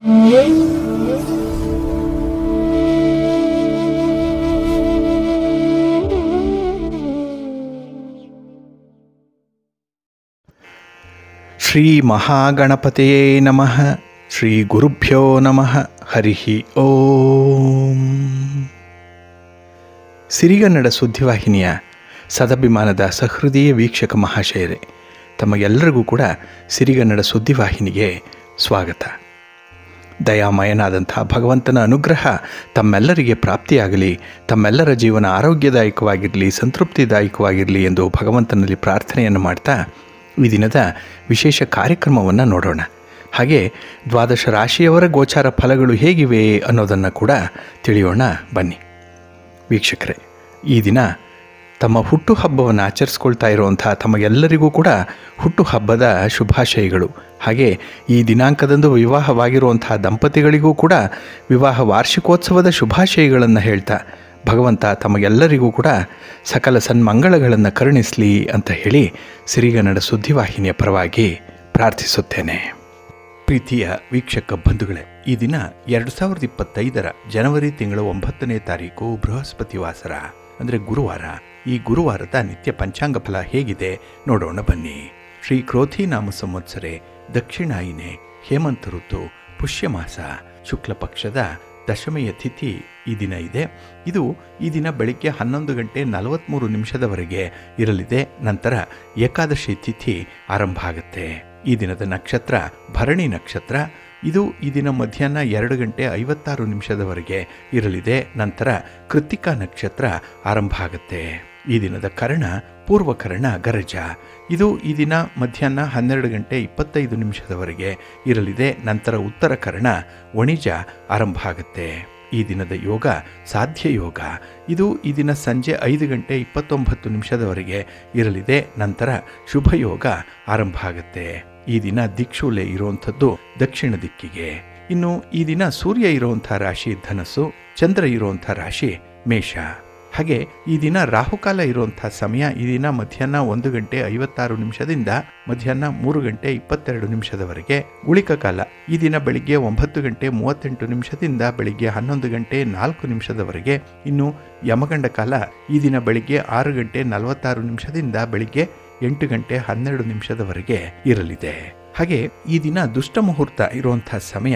ಶ್ರೀ ಮಹಾಗಣಪತಿಯೇ ನಮಃ. ಶ್ರೀ ಗುರುಭ್ಯೋ ನಮಃ. ಹರಿ ಓಂ. ಸಿರಿಗನ್ನಡ ಸುದ್ದಿವಾಹಿನಿಯ ಸದಭಿಮಾನದ ಸಹೃದಯ ವೀಕ್ಷಕ ಮಹಾಶಯರೇ, ತಮಗೆಲ್ಲರಿಗೂ ಕೂಡ ಸಿರಿಗನ್ನಡ ಸುದ್ದಿವಾಹಿನಿಗೆ ಸ್ವಾಗತ. ದಯಾಮಯನಾದಂಥ ಭಗವಂತನ ಅನುಗ್ರಹ ತಮ್ಮೆಲ್ಲರಿಗೆ ಪ್ರಾಪ್ತಿಯಾಗಲಿ, ತಮ್ಮೆಲ್ಲರ ಜೀವನ ಆರೋಗ್ಯದಾಯಕವಾಗಿರಲಿ, ಸಂತೃಪ್ತಿದಾಯಕವಾಗಿರಲಿ ಎಂದು ಭಗವಂತನಲ್ಲಿ ಪ್ರಾರ್ಥನೆಯನ್ನು ಮಾಡ್ತಾ ಈ ದಿನದ ವಿಶೇಷ ಕಾರ್ಯಕ್ರಮವನ್ನು ನೋಡೋಣ. ಹಾಗೆ ದ್ವಾದಶ ರಾಶಿಯವರ ಗೋಚಾರ ಫಲಗಳು ಹೇಗಿವೆ ಅನ್ನೋದನ್ನು ಕೂಡ ತಿಳಿಯೋಣ ಬನ್ನಿ. ವೀಕ್ಷಕರೇ, ಈ ದಿನ ತಮ್ಮ ಹುಟ್ಟುಹಬ್ಬವನ್ನು ಆಚರಿಸ್ಕೊಳ್ತಾ ಇರುವಂಥ ತಮಗೆಲ್ಲರಿಗೂ ಕೂಡ ಹುಟ್ಟುಹಬ್ಬದ ಶುಭಾಶಯಗಳು. ಹಾಗೆ ಈ ದಿನಾಂಕದಂದು ವಿವಾಹವಾಗಿರುವಂಥ ದಂಪತಿಗಳಿಗೂ ಕೂಡ ವಿವಾಹ ವಾರ್ಷಿಕೋತ್ಸವದ ಶುಭಾಶಯಗಳನ್ನು ಹೇಳ್ತಾ ಭಗವಂತ ತಮಗೆಲ್ಲರಿಗೂ ಕೂಡ ಸಕಲ ಸನ್ಮಂಗಳಗಳನ್ನು ಕರುಣಿಸಲಿ ಅಂತ ಹೇಳಿ ಸಿರಿಗನ್ನಡ ಸುದ್ದಿವಾಹಿನಿಯ ಪರವಾಗಿ ಪ್ರಾರ್ಥಿಸುತ್ತೇನೆ. ಪ್ರೀತಿಯ ವೀಕ್ಷಕ ಬಂಧುಗಳೇ, ಈ ದಿನ 2025 ಜನವರಿ ತಿಂಗಳ 9ನೇ ತಾರೀಕು ಬೃಹಸ್ಪತಿ ವಾಸರ ಅಂದರೆ ಗುರುವಾರ. ಈ ಗುರುವಾರದ ನಿತ್ಯ ಪಂಚಾಂಗ ಫಲ ಹೇಗಿದೆ ನೋಡೋಣ ಬನ್ನಿ. ಶ್ರೀ ಕ್ರೋಧಿ ನಾಮ ಸಂವತ್ಸರೆ, ದಕ್ಷಿಣಾಯಿನೆ, ಹೇಮಂತ ಋತು, ಪುಷ್ಯಮಾಸ, ಶುಕ್ಲ ಪಕ್ಷದ ದಶಮಿಯ ತಿಥಿ ಈ ದಿನ ಇದೆ. ಇದು ಈ ದಿನ ಬೆಳಿಗ್ಗೆ 11:43 ಇರಲಿದೆ. ನಂತರ ಏಕಾದಶಿ ತಿಥಿ ಆರಂಭ ಆಗುತ್ತೆ. ಈ ದಿನದ ನಕ್ಷತ್ರ ಭರಣಿ ನಕ್ಷತ್ರ. ಇದು ಈ ದಿನ ಮಧ್ಯಾಹ್ನ 2:56 ಇರಲಿದೆ. ನಂತರ ಕೃತ್ತಿಕಾ ನಕ್ಷತ್ರ ಆರಂಭ ಆಗುತ್ತೆ. ಈ ದಿನದ ಕರ್ಣ ಪೂರ್ವಕರ್ಣ ಗರಜ. ಇದು ಈ ದಿನ ಮಧ್ಯಾಹ್ನ 12:25 ಇರಲಿದೆ. ನಂತರ ಉತ್ತರ ಕರ್ಣ ವಣಿಜ ಆರಂಭ ಆಗುತ್ತೆ. ಈ ದಿನದ ಯೋಗ ಸಾಧ್ಯ ಯೋಗ. ಇದು ಈ ದಿನ ಸಂಜೆ 5:29 ಇರಲಿದೆ. ನಂತರ ಶುಭ ಯೋಗ ಆರಂಭ ಆಗುತ್ತೆ. ಈ ದಿನ ದಿಕ್ಷೂಲೆ ಇರುವಂಥದ್ದು ದಕ್ಷಿಣ ದಿಕ್ಕಿಗೆ. ಇನ್ನು ಈ ದಿನ ಸೂರ್ಯ ಇರುವಂಥ ರಾಶಿ ಧನಸ್ಸು, ಚಂದ್ರ ಇರುವಂಥ ರಾಶಿ ಮೇಷ. ಹಾಗೆ ಈ ದಿನ ರಾಹುಕಾಲ ಇರುವಂಥ ಸಮಯ ಈ ದಿನ ಮಧ್ಯಾಹ್ನ 1:56 ಮಧ್ಯಾಹ್ನ 3:22 ಉಳಿಕ ಕಾಲ ಈ ದಿನ ಬೆಳಿಗ್ಗೆ 9:38 ಬೆಳಿಗ್ಗೆ 11:04 ಇನ್ನು ಯಮಗಂಡ ಕಾಲ ಈ ದಿನ ಬೆಳಿಗ್ಗೆ 6:46 ಬೆಳಿಗ್ಗೆ 8:12 ಇರಲಿದೆ. ಹಾಗೆ ಈ ದಿನ ದುಷ್ಟ ಮುಹೂರ್ತ ಇರುವಂಥ ಸಮಯ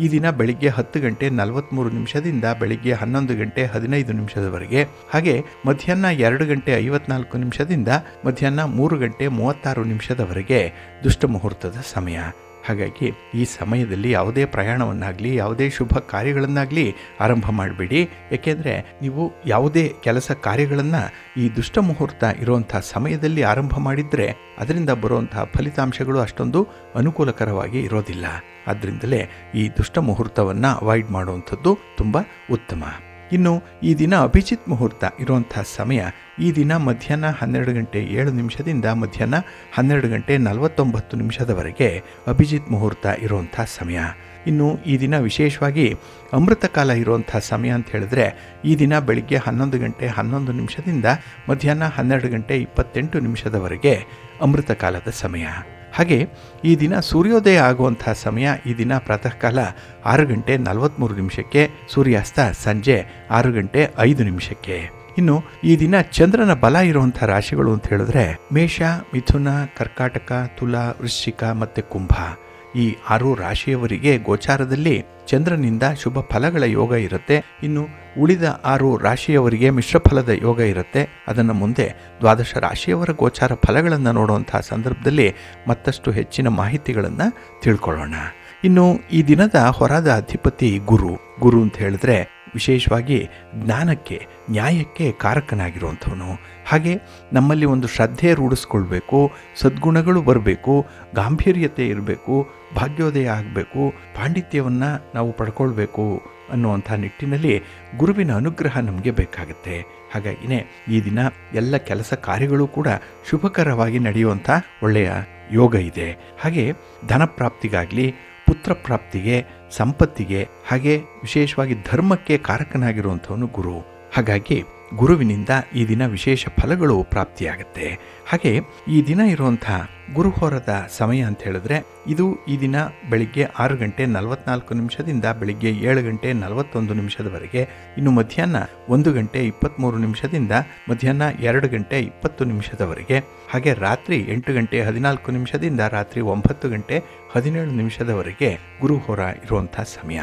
ಈ ದಿನ ಬೆಳಿಗ್ಗೆ 10:43 ಬೆಳಿಗ್ಗೆ 11:15 ಹಾಗೆ ಮಧ್ಯಾಹ್ನ 2:54 ಮಧ್ಯಾಹ್ನ 3:36 ದುಷ್ಟ ಮುಹೂರ್ತದ ಸಮಯ. ಹಾಗಾಗಿ ಈ ಸಮಯದಲ್ಲಿ ಯಾವುದೇ ಪ್ರಯಾಣವನ್ನಾಗಲಿ ಯಾವುದೇ ಶುಭ ಕಾರ್ಯಗಳನ್ನಾಗಲಿ ಆರಂಭ ಮಾಡಬೇಡಿ. ಏಕೆಂದರೆ ನೀವು ಯಾವುದೇ ಕೆಲಸ ಕಾರ್ಯಗಳನ್ನು ಈ ದುಷ್ಟ ಮುಹೂರ್ತ ಇರುವಂಥ ಸಮಯದಲ್ಲಿ ಆರಂಭ ಮಾಡಿದರೆ ಅದರಿಂದ ಬರುವಂತಹ ಫಲಿತಾಂಶಗಳು ಅಷ್ಟೊಂದು ಅನುಕೂಲಕರವಾಗಿ ಇರೋದಿಲ್ಲ. ಆದ್ದರಿಂದಲೇ ಈ ದುಷ್ಟ ಮುಹೂರ್ತವನ್ನು ಅವಾಯ್ಡ್ ಮಾಡುವಂಥದ್ದು ತುಂಬ ಉತ್ತಮ. ಇನ್ನು ಈ ದಿನ ಅಭಿಜಿತ್ ಮುಹೂರ್ತ ಇರುವಂಥ ಸಮಯ ಈ ದಿನ ಮಧ್ಯಾಹ್ನ 12:07 ಮಧ್ಯಾಹ್ನ 12:49 ಅಭಿಜಿತ್ ಮುಹೂರ್ತ ಇರುವಂಥ ಸಮಯ. ಇನ್ನು ಈ ದಿನ ವಿಶೇಷವಾಗಿ ಅಮೃತ ಕಾಲ ಇರುವಂಥ ಸಮಯ ಅಂತ ಹೇಳಿದ್ರೆ ಈ ದಿನ ಬೆಳಿಗ್ಗೆ 11:11 ಮಧ್ಯಾಹ್ನ 12:28 ಅಮೃತ ಕಾಲದ ಸಮಯ. ಹಾಗೆ ಈ ದಿನ ಸೂರ್ಯೋದಯ ಆಗುವಂಥ ಸಮಯ ಈ ದಿನ ಪ್ರಾತಃ ಕಾಲ 6:43 ಸೂರ್ಯಾಸ್ತ ಸಂಜೆ 6:05. ಇನ್ನು ಈ ದಿನ ಚಂದ್ರನ ಬಲ ಇರುವಂಥ ರಾಶಿಗಳು ಅಂತ ಹೇಳಿದ್ರೆ ಮೇಷ, ಮಿಥುನ, ಕರ್ಕಾಟಕ, ತುಲಾ, ವೃಶ್ಚಿಕ ಮತ್ತು ಕುಂಭ. ಈ 6 ರಾಶಿಯವರಿಗೆ ಗೋಚಾರದಲ್ಲಿ ಚಂದ್ರನಿಂದ ಶುಭ ಫಲಗಳ ಯೋಗ ಇರುತ್ತೆ. ಇನ್ನು ಉಳಿದ 6 ರಾಶಿಯವರಿಗೆ ಮಿಶ್ರ ಫಲದ ಯೋಗ ಇರುತ್ತೆ. ಅದನ್ನು ಮುಂದೆ ದ್ವಾದಶ ರಾಶಿಯವರ ಗೋಚಾರ ಫಲಗಳನ್ನು ನೋಡುವಂತಹ ಸಂದರ್ಭದಲ್ಲಿ ಮತ್ತಷ್ಟು ಹೆಚ್ಚಿನ ಮಾಹಿತಿಗಳನ್ನು ತಿಳ್ಕೊಳ್ಳೋಣ. ಇನ್ನು ಈ ದಿನದ ಹೊರದ ಅಧಿಪತಿ ಗುರು. ಗುರು ಅಂತ ಹೇಳಿದ್ರೆ ವಿಶೇಷವಾಗಿ ಜ್ಞಾನಕ್ಕೆ, ನ್ಯಾಯಕ್ಕೆ ಕಾರಕನಾಗಿರುವಂಥವನು. ಹಾಗೆ ನಮ್ಮಲ್ಲಿ ಒಂದು ಶ್ರದ್ಧೆ ರೂಢಿಸ್ಕೊಳ್ಬೇಕು, ಸದ್ಗುಣಗಳು ಬರಬೇಕು, ಗಾಂಭೀರ್ಯತೆ ಇರಬೇಕು, ಭಾಗ್ಯೋದಯ ಆಗಬೇಕು, ಪಾಂಡಿತ್ಯವನ್ನು ನಾವು ಪಡ್ಕೊಳ್ಬೇಕು ಅನ್ನುವಂಥ ನಿಟ್ಟಿನಲ್ಲಿ ಗುರುವಿನ ಅನುಗ್ರಹ ನಮಗೆ ಬೇಕಾಗುತ್ತೆ. ಹಾಗಾಗಿನೇ ಈ ದಿನ ಎಲ್ಲ ಕೆಲಸ ಕಾರ್ಯಗಳು ಕೂಡ ಶುಭಕರವಾಗಿ ನಡೆಯುವಂಥ ಒಳ್ಳೆಯ ಯೋಗ ಇದೆ. ಹಾಗೆ ಧನ ಪ್ರಾಪ್ತಿಗಾಗಲಿ, ಪುತ್ರ ಪ್ರಾಪ್ತಿಗೆ, ಸಂಪತ್ತಿಗೆ, ಹಾಗೆ ವಿಶೇಷವಾಗಿ ಧರ್ಮಕ್ಕೆ ಕಾರಕನಾಗಿರುವಂಥವನು ಗುರು. ಹಾಗಾಗಿ ಗುರುವಿನಿಂದ ಈ ದಿನ ವಿಶೇಷ ಫಲಗಳು ಪ್ರಾಪ್ತಿಯಾಗುತ್ತೆ. ಹಾಗೆ ಈ ದಿನ ಇರುವಂಥ ಗುರುಹೋರದ ಸಮಯ ಅಂತ ಹೇಳಿದ್ರೆ ಇದು ಈ ದಿನ ಬೆಳಿಗ್ಗೆ 6:44 ಬೆಳಿಗ್ಗೆ 7:41 ಇನ್ನು ಮಧ್ಯಾಹ್ನ 1:23 ಮಧ್ಯಾಹ್ನ 2:20 ಹಾಗೆ ರಾತ್ರಿ 8:14 ರಾತ್ರಿ 9:17 ಗುರುಹೋರ ಇರುವಂಥ ಸಮಯ.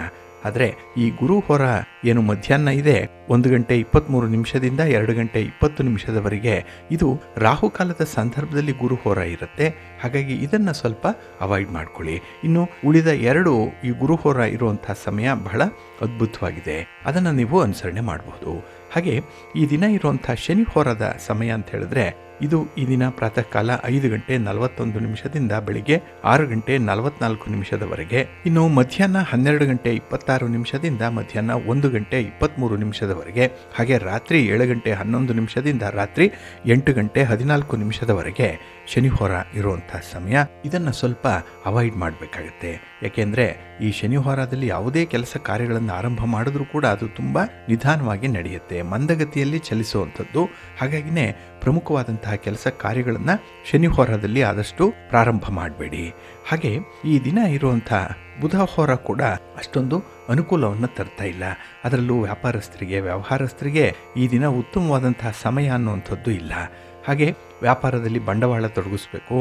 ಆದರೆ ಈ ಗುರುಹೋರ ಏನು ಮಧ್ಯಾಹ್ನ ಇದೆ 1:23 2:20 ಇದು ರಾಹುಕಾಲದ ಸಂದರ್ಭದಲ್ಲಿ ಗುರುಹೋರ ಇರುತ್ತೆ. ಹಾಗಾಗಿ ಇದನ್ನು ಸ್ವಲ್ಪ ಅವಾಯ್ಡ್ ಮಾಡ್ಕೊಳ್ಳಿ. ಇನ್ನು ಉಳಿದ 2 ಈ ಗುರುಹೋರ ಇರುವಂಥ ಸಮಯ ಬಹಳ ಅದ್ಭುತವಾಗಿದೆ, ಅದನ್ನು ನೀವು ಅನುಸರಣೆ ಮಾಡಬಹುದು. ಹಾಗೆ ಈ ದಿನ ಇರುವಂಥ ಶನಿ ಹೋರದ ಸಮಯ ಅಂತ ಹೇಳಿದ್ರೆ ಇದು ಈ ದಿನ ಪ್ರಾತಃ ಕಾಲ 5:41 ಬೆಳಿಗ್ಗೆ 6:44 ಇನ್ನು ಮಧ್ಯಾಹ್ನ 12:26 ಮಧ್ಯಾಹ್ನ 1:23 ಹಾಗೆ ರಾತ್ರಿ 7:11 ರಾತ್ರಿ 8:14 ಶನಿಹೋರ ಇರುವಂಥ ಸಮಯ. ಇದನ್ನು ಸ್ವಲ್ಪ ಅವಾಯ್ಡ್ ಮಾಡಬೇಕಾಗತ್ತೆ. ಯಾಕೆಂದರೆ ಈ ಶನಿವಾರದಲ್ಲಿ ಯಾವುದೇ ಕೆಲಸ ಕಾರ್ಯಗಳನ್ನು ಆರಂಭ ಮಾಡಿದ್ರೂ ಕೂಡ ಅದು ತುಂಬ ನಿಧಾನವಾಗಿ ನಡೆಯುತ್ತೆ, ಮಂದಗತಿಯಲ್ಲಿ ಚಲಿಸುವಂಥದ್ದು. ಹಾಗಾಗಿನೇ ಪ್ರಮುಖವಾದಂತಹ ಕೆಲಸ ಕಾರ್ಯಗಳನ್ನು ಶನಿವಾರದಲ್ಲಿ ಆದಷ್ಟು ಪ್ರಾರಂಭ ಮಾಡಬೇಡಿ. ಹಾಗೆ ಈ ದಿನ ಇರುವಂಥ ಬುಧ ಹೋರ ಕೂಡ ಅಷ್ಟೊಂದು ಅನುಕೂಲವನ್ನು ತರ್ತಾ ಇಲ್ಲ. ಅದರಲ್ಲೂ ವ್ಯಾಪಾರಸ್ಥರಿಗೆ ವ್ಯವಹಾರಸ್ಥರಿಗೆ ಈ ದಿನ ಉತ್ತಮವಾದಂತಹ ಸಮಯ ಅನ್ನುವಂಥದ್ದು ಇಲ್ಲ. ಹಾಗೆ ವ್ಯಾಪಾರದಲ್ಲಿ ಬಂಡವಾಳ ತೊಡಗಿಸ್ಬೇಕು,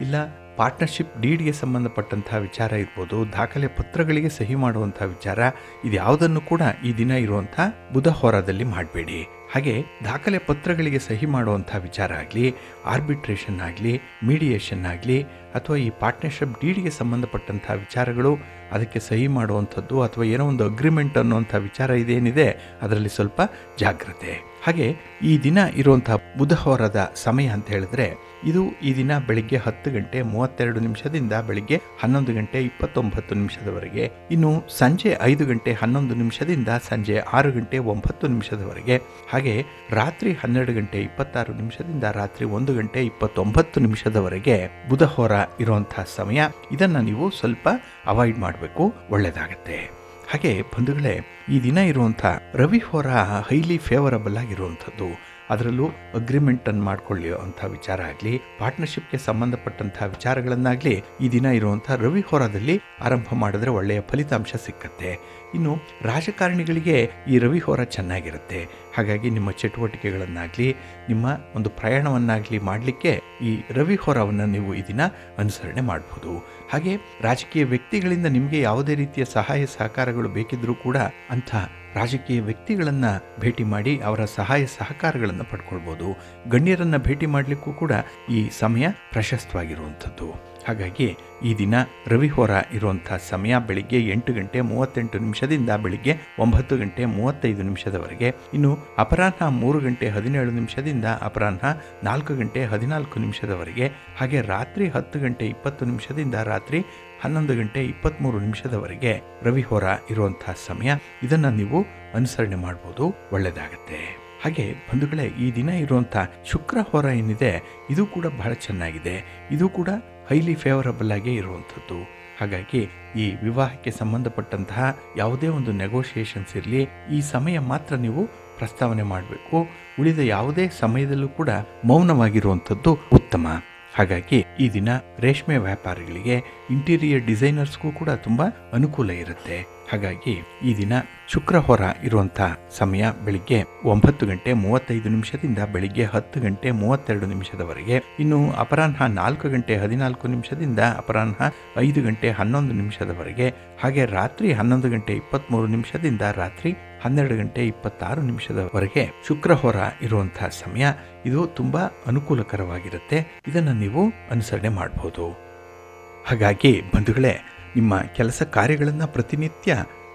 ಇಲ್ಲ ಪಾರ್ಟ್ನರ್ಶಿಪ್ ಡೀಡ್ಗೆ ಸಂಬಂಧಪಟ್ಟಂತಹ ವಿಚಾರ ಇರ್ಬೋದು, ದಾಖಲೆ ಪತ್ರಗಳಿಗೆ ಸಹಿ ಮಾಡುವಂಥ ವಿಚಾರ, ಇದು ಯಾವುದನ್ನು ಕೂಡ ಈ ದಿನ ಇರುವಂಥ ಬುಧ ಹೋರಾದಲ್ಲಿ ಮಾಡಬೇಡಿ. ಹಾಗೆ ದಾಖಲೆ ಪತ್ರಗಳಿಗೆ ಸಹಿ ಮಾಡುವಂಥ ವಿಚಾರ ಆಗಲಿ, ಆರ್ಬಿಟ್ರೇಷನ್ ಆಗಲಿ, ಮೀಡಿಯೇಷನ್ ಆಗಲಿ, ಅಥವಾ ಈ ಪಾರ್ಟ್ನರ್ಶಿಪ್ ಡೀಡ್ಗೆ ಸಂಬಂಧಪಟ್ಟಂಥ ವಿಚಾರಗಳು, ಅದಕ್ಕೆ ಸಹಿ ಮಾಡುವಂಥದ್ದು ಅಥವಾ ಏನೋ ಒಂದು ಅಗ್ರಿಮೆಂಟ್ ಅನ್ನುವಂಥ ವಿಚಾರ ಇದೇನಿದೆ ಅದರಲ್ಲಿ ಸ್ವಲ್ಪ ಜಾಗ್ರತೆ. ಹಾಗೆ ಈ ದಿನ ಇರುವಂಥ ಬುಧ ಹೋರದ ಸಮಯ ಅಂತ ಹೇಳಿದ್ರೆ ಇದು ಈ ದಿನ ಬೆಳಿಗ್ಗೆ 10:32 ಬೆಳಿಗ್ಗೆ 11:29 ಇನ್ನು ಸಂಜೆ 5:11 ಸಂಜೆ 6:09 ಹಾಗೆ ರಾತ್ರಿ 12:26 ರಾತ್ರಿ 1:29 ಬುಧ ಹೋರ ಇರುವಂಥ ಸಮಯ. ಇದನ್ನು ನೀವು ಸ್ವಲ್ಪ ಅವಾಯ್ಡ್ ಮಾಡಬೇಕು, ಒಳ್ಳೆಯದಾಗತ್ತೆ. ಹಾಗೆ ಬಂಧುಗಳೇ, ಈ ದಿನ ಇರುವಂಥ ರವಿ ಹೋರ ಹೈಲಿ ಫೇವರಬಲ್ ಆಗಿರುವಂಥದ್ದು. ಅದರಲ್ಲೂ ಅಗ್ರಿಮೆಂಟನ್ನು ಮಾಡ್ಕೊಳ್ಳಿ ಅಂಥ ವಿಚಾರ ಆಗಲಿ, ಪಾರ್ಟ್ನರ್ಶಿಪ್ಗೆ ಸಂಬಂಧಪಟ್ಟಂಥ ವಿಚಾರಗಳನ್ನಾಗಲಿ ಈ ದಿನ ಇರುವಂಥ ರವಿ ಹೋರಾದಲ್ಲಿ ಆರಂಭ ಮಾಡಿದ್ರೆ ಒಳ್ಳೆಯ ಫಲಿತಾಂಶ ಸಿಕ್ಕತ್ತೆ. ಇನ್ನು ರಾಜಕಾರಣಿಗಳಿಗೆ ಈ ರವಿ ಹೋರ ಚೆನ್ನಾಗಿರುತ್ತೆ. ಹಾಗಾಗಿ ನಿಮ್ಮ ಚಟುವಟಿಕೆಗಳನ್ನಾಗಲಿ ನಿಮ್ಮ ಒಂದು ಪ್ರಯಾಣವನ್ನಾಗಲಿ ಮಾಡಲಿಕ್ಕೆ ಈ ರವಿ ಹೋರವನ್ನು ನೀವು ಈ ದಿನ ಅನುಸರಣೆ ಮಾಡ್ಬೋದು. ಹಾಗೆ ರಾಜಕೀಯ ವ್ಯಕ್ತಿಗಳಿಂದ ನಿಮಗೆ ಯಾವುದೇ ರೀತಿಯ ಸಹಾಯ ಸಹಕಾರಗಳು ಬೇಕಿದ್ರೂ ಕೂಡ ಅಂಥ ರಾಜಕೀಯ ವ್ಯಕ್ತಿಗಳನ್ನು ಭೇಟಿ ಮಾಡಿ ಅವರ ಸಹಾಯ ಸಹಕಾರಗಳನ್ನು ಪಡ್ಕೊಳ್ಬೋದು. ಗಣ್ಯರನ್ನು ಭೇಟಿ ಮಾಡಲಿಕ್ಕೂ ಕೂಡ ಈ ಸಮಯ ಪ್ರಶಸ್ತವಾಗಿರುವಂಥದ್ದು. ಹಾಗಾಗಿ ಈ ದಿನ ರವಿ ಹೋರ ಇರುವಂಥ ಸಮಯ ಬೆಳಿಗ್ಗೆ 8:38 ಬೆಳಿಗ್ಗೆ 9:35 ಇನ್ನು ಅಪರಾಹ್ನ 3:17 ಅಪರಾಹ್ನ 4:14 ಹಾಗೆ ರಾತ್ರಿ 10:20 ರಾತ್ರಿ 11:23 ರವಿ ಹೋರ ಇರುವಂಥ ಸಮಯ. ಇದನ್ನು ನೀವು ಅನುಸರಣೆ ಮಾಡ್ಬೋದು, ಒಳ್ಳೆಯದಾಗತ್ತೆ. ಹಾಗೆ ಬಂಧುಗಳೇ, ಈ ದಿನ ಇರುವಂಥ ಶುಕ್ರ ಹೋರ ಏನಿದೆ ಇದು ಕೂಡ ಬಹಳ ಚೆನ್ನಾಗಿದೆ. ಇದು ಕೂಡ ಹೈಲಿ ಫೇವರಬಲ್ ಆಗೇ ಇರುವಂಥದ್ದು. ಹಾಗಾಗಿ ಈ ವಿವಾಹಕ್ಕೆ ಸಂಬಂಧಪಟ್ಟಂತಹ ಯಾವುದೇ ಒಂದು ನೆಗೋಷಿಯೇಷನ್ಸ್ ಇರಲಿ, ಈ ಸಮಯ ಮಾತ್ರ ನೀವು ಪ್ರಸ್ತಾವನೆ ಮಾಡಬೇಕು. ಉಳಿದ ಯಾವುದೇ ಸಮಯದಲ್ಲೂ ಕೂಡ ಮೌನವಾಗಿರುವಂಥದ್ದು ಉತ್ತಮ. ಹಾಗಾಗಿ ಈ ದಿನ ರೇಷ್ಮೆ ವ್ಯಾಪಾರಿಗಳಿಗೆ, ಇಂಟೀರಿಯರ್ ಡಿಸೈನರ್ಸ್ಗೂ ಕೂಡ ತುಂಬ ಅನುಕೂಲ ಇರುತ್ತೆ. ಹಾಗಾಗಿ ಈ ದಿನ ಶುಕ್ರ ಹೋರ ಇರುವಂಥ ಸಮಯ ಬೆಳಿಗ್ಗೆ 9:35 ಬೆಳಿಗ್ಗೆ 10:32 ಇನ್ನು ಅಪರಾಹ್ನ 4:14 ಅಪರಾಹ್ನ 5:11 ಹಾಗೆ ರಾತ್ರಿ 11:23 ರಾತ್ರಿ 12:26 ಶುಕ್ರ ಹೋರ ಇರುವಂಥ ಸಮಯ. ಇದು ತುಂಬ ಅನುಕೂಲಕರವಾಗಿರುತ್ತೆ. ಇದನ್ನು ನೀವು ಅನುಸರಣೆ ಮಾಡಬಹುದು. ಹಾಗಾಗಿ ಬಂಧುಗಳೇ, ನಿಮ್ಮ ಕೆಲಸ ಕಾರ್ಯಗಳನ್ನು ಪ್ರತಿನಿತ್ಯ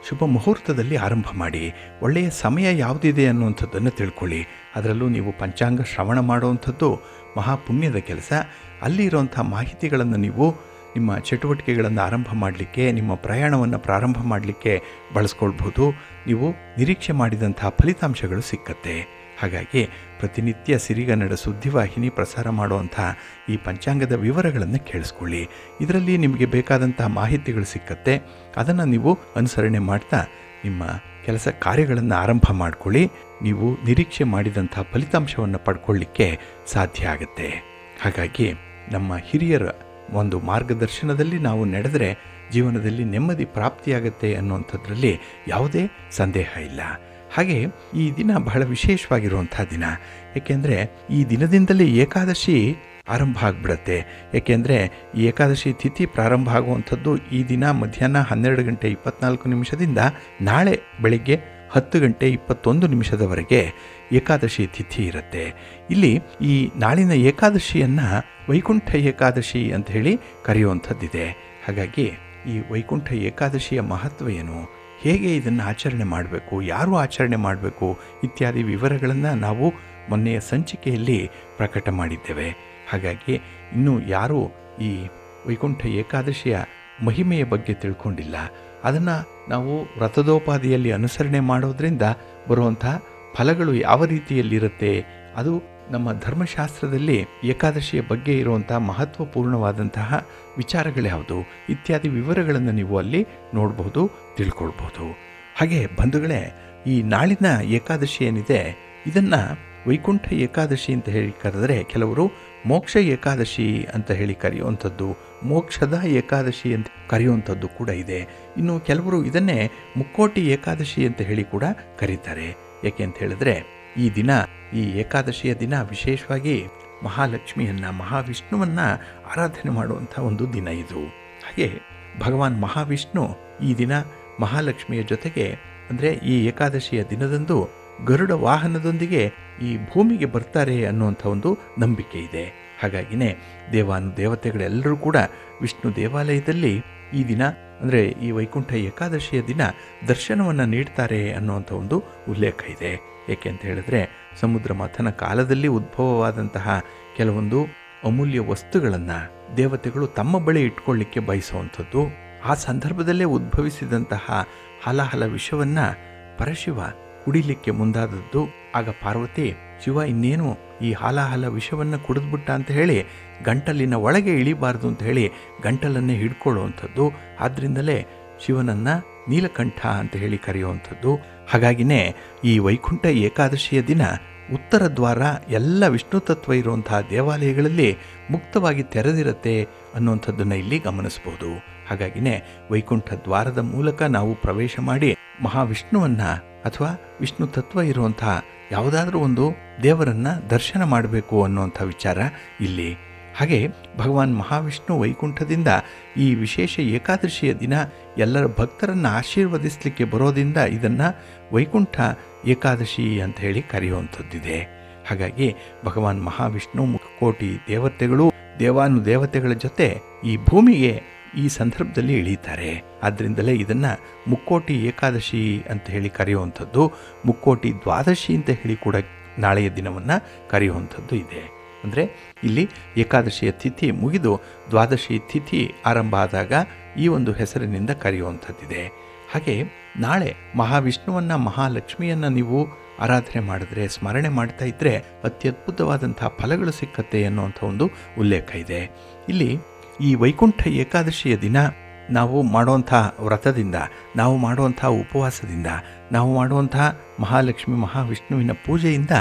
ಶುಭ ಮುಹೂರ್ತದಲ್ಲಿ ಆರಂಭ ಮಾಡಿ. ಒಳ್ಳೆಯ ಸಮಯ ಯಾವುದಿದೆ ಅನ್ನುವಂಥದ್ದನ್ನು ತಿಳ್ಕೊಳ್ಳಿ. ಅದರಲ್ಲೂ ನೀವು ಪಂಚಾಂಗ ಶ್ರವಣ ಮಾಡುವಂಥದ್ದು ಮಹಾಪುಣ್ಯದ ಕೆಲಸ. ಅಲ್ಲಿರುವಂಥ ಮಾಹಿತಿಗಳನ್ನು ನೀವು ನಿಮ್ಮ ಚಟುವಟಿಕೆಗಳನ್ನು ಆರಂಭ ಮಾಡಲಿಕ್ಕೆ, ನಿಮ್ಮ ಪ್ರಯಾಣವನ್ನು ಪ್ರಾರಂಭ ಮಾಡಲಿಕ್ಕೆ ಬಳಸ್ಕೊಳ್ಬೋದು. ನೀವು ನಿರೀಕ್ಷೆ ಮಾಡಿದಂಥ ಫಲಿತಾಂಶಗಳು ಸಿಕ್ಕತ್ತೆ. ಹಾಗಾಗಿ ಪ್ರತಿನಿತ್ಯ ಸಿರಿಗನ್ನಡ ಸುದ್ದಿವಾಹಿನಿ ಪ್ರಸಾರ ಮಾಡುವಂಥ ಈ ಪಂಚಾಂಗದ ವಿವರಗಳನ್ನು ಕೇಳಿಸ್ಕೊಳ್ಳಿ. ಇದರಲ್ಲಿ ನಿಮಗೆ ಬೇಕಾದಂಥ ಮಾಹಿತಿಗಳು ಸಿಕ್ಕತ್ತೆ. ಅದನ್ನು ನೀವು ಅನುಸರಣೆ ಮಾಡ್ತಾ ನಿಮ್ಮ ಕೆಲಸ ಕಾರ್ಯಗಳನ್ನು ಆರಂಭ ಮಾಡ್ಕೊಳ್ಳಿ. ನೀವು ನಿರೀಕ್ಷೆ ಮಾಡಿದಂಥ ಫಲಿತಾಂಶವನ್ನು ಪಡ್ಕೊಳ್ಳಿಕ್ಕೆ ಸಾಧ್ಯ ಆಗುತ್ತೆ. ಹಾಗಾಗಿ ನಮ್ಮ ಹಿರಿಯರ ಒಂದು ಮಾರ್ಗದರ್ಶನದಲ್ಲಿ ನಾವು ನಡೆದರೆ ಜೀವನದಲ್ಲಿ ನೆಮ್ಮದಿ ಪ್ರಾಪ್ತಿಯಾಗತ್ತೆ ಅನ್ನುವಂಥದ್ರಲ್ಲಿ ಯಾವುದೇ ಸಂದೇಹ ಇಲ್ಲ. ಹಾಗೆ ಈ ದಿನ ಬಹಳ ವಿಶೇಷವಾಗಿರುವಂಥ ದಿನ. ಏಕೆಂದರೆ ಈ ದಿನದಿಂದಲೇ ಏಕಾದಶಿ ಆರಂಭ ಆಗಿಬಿಡತ್ತೆ. ಏಕೆಂದರೆ ಈ ಏಕಾದಶಿ ತಿಥಿ ಪ್ರಾರಂಭ ಆಗುವಂಥದ್ದು ಈ ದಿನ ಮಧ್ಯಾಹ್ನ 12:24 ನಾಳೆ ಬೆಳಗ್ಗೆ 10:21 ಏಕಾದಶಿ ತಿಥಿ ಇರುತ್ತೆ. ಇಲ್ಲಿ ಈ ನಾಳಿನ ಏಕಾದಶಿಯನ್ನು ವೈಕುಂಠ ಏಕಾದಶಿ ಅಂತ ಹೇಳಿ ಕರೆಯುವಂಥದ್ದಿದೆ. ಹಾಗಾಗಿ ಈ ವೈಕುಂಠ ಏಕಾದಶಿಯ ಮಹತ್ವ ಏನು, ಹೇಗೆ ಇದನ್ನು ಆಚರಣೆ ಮಾಡಬೇಕು, ಯಾರು ಆಚರಣೆ ಮಾಡಬೇಕು ಇತ್ಯಾದಿ ವಿವರಗಳನ್ನು ನಾವು ಮೊನ್ನೆಯ ಸಂಚಿಕೆಯಲ್ಲಿ ಪ್ರಕಟ ಮಾಡಿದ್ದೇವೆ. ಹಾಗಾಗಿ ಇನ್ನೂ ಯಾರು ಈ ವೈಕುಂಠ ಏಕಾದಶಿಯ ಮಹಿಮೆಯ ಬಗ್ಗೆ ತಿಳ್ಕೊಂಡಿಲ್ಲ, ಅದನ್ನು ನಾವು ವ್ರತದೋಪಾದಿಯಲ್ಲಿ ಅನುಸರಣೆ ಮಾಡೋದ್ರಿಂದ ಬರುವಂಥ ಫಲಗಳು ಯಾವ ರೀತಿಯಲ್ಲಿರುತ್ತೆ, ಅದು ನಮ್ಮ ಧರ್ಮಶಾಸ್ತ್ರದಲ್ಲಿ ಏಕಾದಶಿಯ ಬಗ್ಗೆ ಇರುವಂಥ ಮಹತ್ವಪೂರ್ಣವಾದಂತಹ ವಿಚಾರಗಳ್ಯಾವುದು ಇತ್ಯಾದಿ ವಿವರಗಳನ್ನು ನೀವು ಅಲ್ಲಿ ನೋಡ್ಬೋದು, ತಿಳ್ಕೊಳ್ಬೋದು. ಹಾಗೆ ಬಂಧುಗಳೇ, ಈ ನಾಳಿನ ಏಕಾದಶಿ ಏನಿದೆ ಇದನ್ನು ವೈಕುಂಠ ಏಕಾದಶಿ ಅಂತ ಹೇಳಿ ಕರೆದರೆ, ಕೆಲವರು ಮೋಕ್ಷ ಏಕಾದಶಿ ಅಂತ ಹೇಳಿ ಕರೆಯುವಂಥದ್ದು, ಮೋಕ್ಷದ ಏಕಾದಶಿ ಅಂತ ಕರೆಯುವಂಥದ್ದು ಕೂಡ ಇದೆ. ಇನ್ನು ಕೆಲವರು ಇದನ್ನೇ ಮುಕ್ಕೋಟಿ ಏಕಾದಶಿ ಅಂತ ಹೇಳಿ ಕೂಡ ಕರೀತಾರೆ. ಏಕೆ ಅಂತ ಹೇಳಿದ್ರೆ ಈ ದಿನ, ಈ ಏಕಾದಶಿಯ ದಿನ ವಿಶೇಷವಾಗಿ ಮಹಾಲಕ್ಷ್ಮಿಯನ್ನು, ಮಹಾವಿಷ್ಣುವನ್ನು ಆರಾಧನೆ ಮಾಡುವಂಥ ಒಂದು ದಿನ ಇದು. ಹಾಗೆ ಭಗವಾನ್ ಮಹಾವಿಷ್ಣು ಈ ದಿನ ಮಹಾಲಕ್ಷ್ಮಿಯ ಜೊತೆಗೆ, ಅಂದರೆ ಈ ಏಕಾದಶಿಯ ದಿನದಂದು ಗರುಡ ವಾಹನದೊಂದಿಗೆ ಈ ಭೂಮಿಗೆ ಬರ್ತಾರೆ ಅನ್ನುವಂಥ ಒಂದು ನಂಬಿಕೆ ಇದೆ. ಹಾಗಾಗಿನೇ ದೇವತೆಗಳೆಲ್ಲರೂ ಕೂಡ ವಿಷ್ಣು ದೇವಾಲಯದಲ್ಲಿ ಈ ದಿನ, ಅಂದರೆ ಈ ವೈಕುಂಠ ಏಕಾದಶಿಯ ದಿನ ದರ್ಶನವನ್ನು ನೀಡ್ತಾರೆ ಅನ್ನುವಂಥ ಒಂದು ಉಲ್ಲೇಖ ಇದೆ. ಏಕೆ ಅಂತ ಹೇಳಿದ್ರೆ ಸಮುದ್ರ ಮಥನ ಕಾಲದಲ್ಲಿ ಉದ್ಭವವಾದಂತಹ ಕೆಲವೊಂದು ಅಮೂಲ್ಯ ವಸ್ತುಗಳನ್ನು ದೇವತೆಗಳು ತಮ್ಮ ಬಳಿ ಇಟ್ಕೊಳ್ಳಿಕ್ಕೆ ಬಯಸುವಂಥದ್ದು. ಆ ಸಂದರ್ಭದಲ್ಲೇ ಉದ್ಭವಿಸಿದಂತಹ ಹಲಹಲ ವಿಷವನ್ನು ಪರಶಿವ ಕುಡಿಲಿಕ್ಕೆ ಮುಂದಾದದ್ದು. ಆಗ ಪಾರ್ವತಿ, ಶಿವ ಇನ್ನೇನು ಈ ಹಾಲಾಹಲ ವಿಷವನ್ನು ಕುಡಿದ್ಬಿಟ್ಟ ಅಂತ ಹೇಳಿ ಗಂಟಲಿನ ಒಳಗೆ ಇಳಿಬಾರ್ದು ಅಂತ ಹೇಳಿ ಗಂಟಲನ್ನೇ ಹಿಡ್ಕೊಳ್ಳುವಂಥದ್ದು. ಆದ್ದರಿಂದಲೇ ಶಿವನನ್ನು ನೀಲಕಂಠ ಅಂತ ಹೇಳಿ ಕರೆಯುವಂಥದ್ದು. ಹಾಗಾಗಿನೇ ಈ ವೈಕುಂಠ ಏಕಾದಶಿಯ ದಿನ ಉತ್ತರ ದ್ವಾರ ಎಲ್ಲ ವಿಷ್ಣು ತತ್ವ ಇರುವಂತಹ ದೇವಾಲಯಗಳಲ್ಲಿ ಮುಕ್ತವಾಗಿ ತೆರೆದಿರುತ್ತೆ ಅನ್ನುವಂಥದ್ದನ್ನು ಇಲ್ಲಿ ಗಮನಿಸ್ಬೋದು. ಹಾಗಾಗಿನೇ ವೈಕುಂಠ ದ್ವಾರದ ಮೂಲಕ ನಾವು ಪ್ರವೇಶ ಮಾಡಿ ಮಹಾವಿಷ್ಣುವನ್ನು ಅಥವಾ ವಿಷ್ಣು ತತ್ವ ಇರುವಂತಹ ಯಾವುದಾದ್ರೂ ಒಂದು ದೇವರನ್ನು ದರ್ಶನ ಮಾಡಬೇಕು ಅನ್ನುವಂಥ ವಿಚಾರ ಇಲ್ಲಿ. ಹಾಗೆ ಭಗವಾನ್ ಮಹಾವಿಷ್ಣು ವೈಕುಂಠದಿಂದ ಈ ವಿಶೇಷ ಏಕಾದಶಿಯ ದಿನ ಎಲ್ಲರ ಭಕ್ತರನ್ನು ಆಶೀರ್ವದಿಸಲಿಕ್ಕೆ ಬರೋದ್ರಿಂದ ಇದನ್ನು ವೈಕುಂಠ ಏಕಾದಶಿ ಅಂತ ಹೇಳಿ ಕರೆಯುವಂಥದ್ದಿದೆ. ಹಾಗಾಗಿ ಭಗವಾನ್ ಮಹಾವಿಷ್ಣು ಮುಕ್ಕೋಟಿ ದೇವತೆಗಳು, ದೇವಾನುದೇವತೆಗಳ ಜೊತೆ ಈ ಭೂಮಿಗೆ ಈ ಸಂದರ್ಭದಲ್ಲಿ ಇಳೀತಾರೆ. ಆದ್ದರಿಂದಲೇ ಇದನ್ನು ಮುಕ್ಕೋಟಿ ಏಕಾದಶಿ ಅಂತ ಹೇಳಿ ಕರೆಯುವಂಥದ್ದು, ಮುಕ್ಕೋಟಿ ದ್ವಾದಶಿ ಅಂತ ಹೇಳಿ ಕೂಡ ನಾಳೆಯ ದಿನವನ್ನು ಕರೆಯುವಂಥದ್ದು ಇದೆ. ಅಂದರೆ ಇಲ್ಲಿ ಏಕಾದಶಿಯ ತಿಥಿ ಮುಗಿದು ದ್ವಾದಶಿ ತಿಥಿ ಆರಂಭ ಆದಾಗ ಈ ಒಂದು ಹೆಸರಿನಿಂದ ಕರೆಯುವಂಥದ್ದಿದೆ. ಹಾಗೆ ನಾಳೆ ಮಹಾವಿಷ್ಣುವನ್ನು, ಮಹಾಲಕ್ಷ್ಮಿಯನ್ನು ನೀವು ಆರಾಧನೆ ಮಾಡಿದ್ರೆ, ಸ್ಮರಣೆ ಮಾಡ್ತಾ ಇದ್ದರೆ ಅತ್ಯದ್ಭುತವಾದಂಥ ಫಲಗಳು ಸಿಕ್ಕತ್ತೆ ಅನ್ನುವಂಥ ಒಂದು ಉಲ್ಲೇಖ ಇದೆ. ಇಲ್ಲಿ ಈ ವೈಕುಂಠ ಏಕಾದಶಿಯ ದಿನ ನಾವು ಮಾಡುವಂಥ ವ್ರತದಿಂದ, ನಾವು ಮಾಡುವಂಥ ಉಪವಾಸದಿಂದ, ನಾವು ಮಾಡುವಂಥ ಮಹಾಲಕ್ಷ್ಮಿ ಮಹಾವಿಷ್ಣುವಿನ ಪೂಜೆಯಿಂದ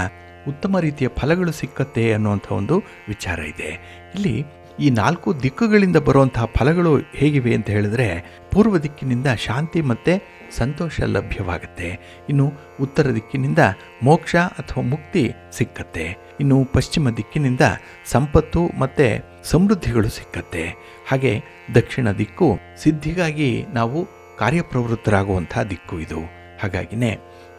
ಉತ್ತಮ ರೀತಿಯ ಫಲಗಳು ಸಿಕ್ಕತ್ತೆ ಅನ್ನುವಂಥ ಒಂದು ವಿಚಾರ ಇದೆ. ಇಲ್ಲಿ ಈ 4 ದಿಕ್ಕುಗಳಿಂದ ಬರುವಂತಹ ಫಲಗಳು ಹೇಗಿವೆ ಅಂತ ಹೇಳಿದ್ರೆ, ಪೂರ್ವ ದಿಕ್ಕಿನಿಂದ ಶಾಂತಿ ಮತ್ತು ಸಂತೋಷ ಲಭ್ಯವಾಗುತ್ತೆ. ಇನ್ನು ಉತ್ತರ ದಿಕ್ಕಿನಿಂದ ಮೋಕ್ಷ ಅಥವಾ ಮುಕ್ತಿ ಸಿಕ್ಕತ್ತೆ. ಇನ್ನು ಪಶ್ಚಿಮ ದಿಕ್ಕಿನಿಂದ ಸಂಪತ್ತು ಮತ್ತು ಸಮೃದ್ಧಿಗಳು ಸಿಕ್ಕತ್ತೆ. ಹಾಗೆ ದಕ್ಷಿಣ ದಿಕ್ಕು ಸಿದ್ಧಿಗಾಗಿ ನಾವು ಕಾರ್ಯಪ್ರವೃತ್ತರಾಗುವಂಥ ದಿಕ್ಕು ಇದು. ಹಾಗಾಗಿನೇ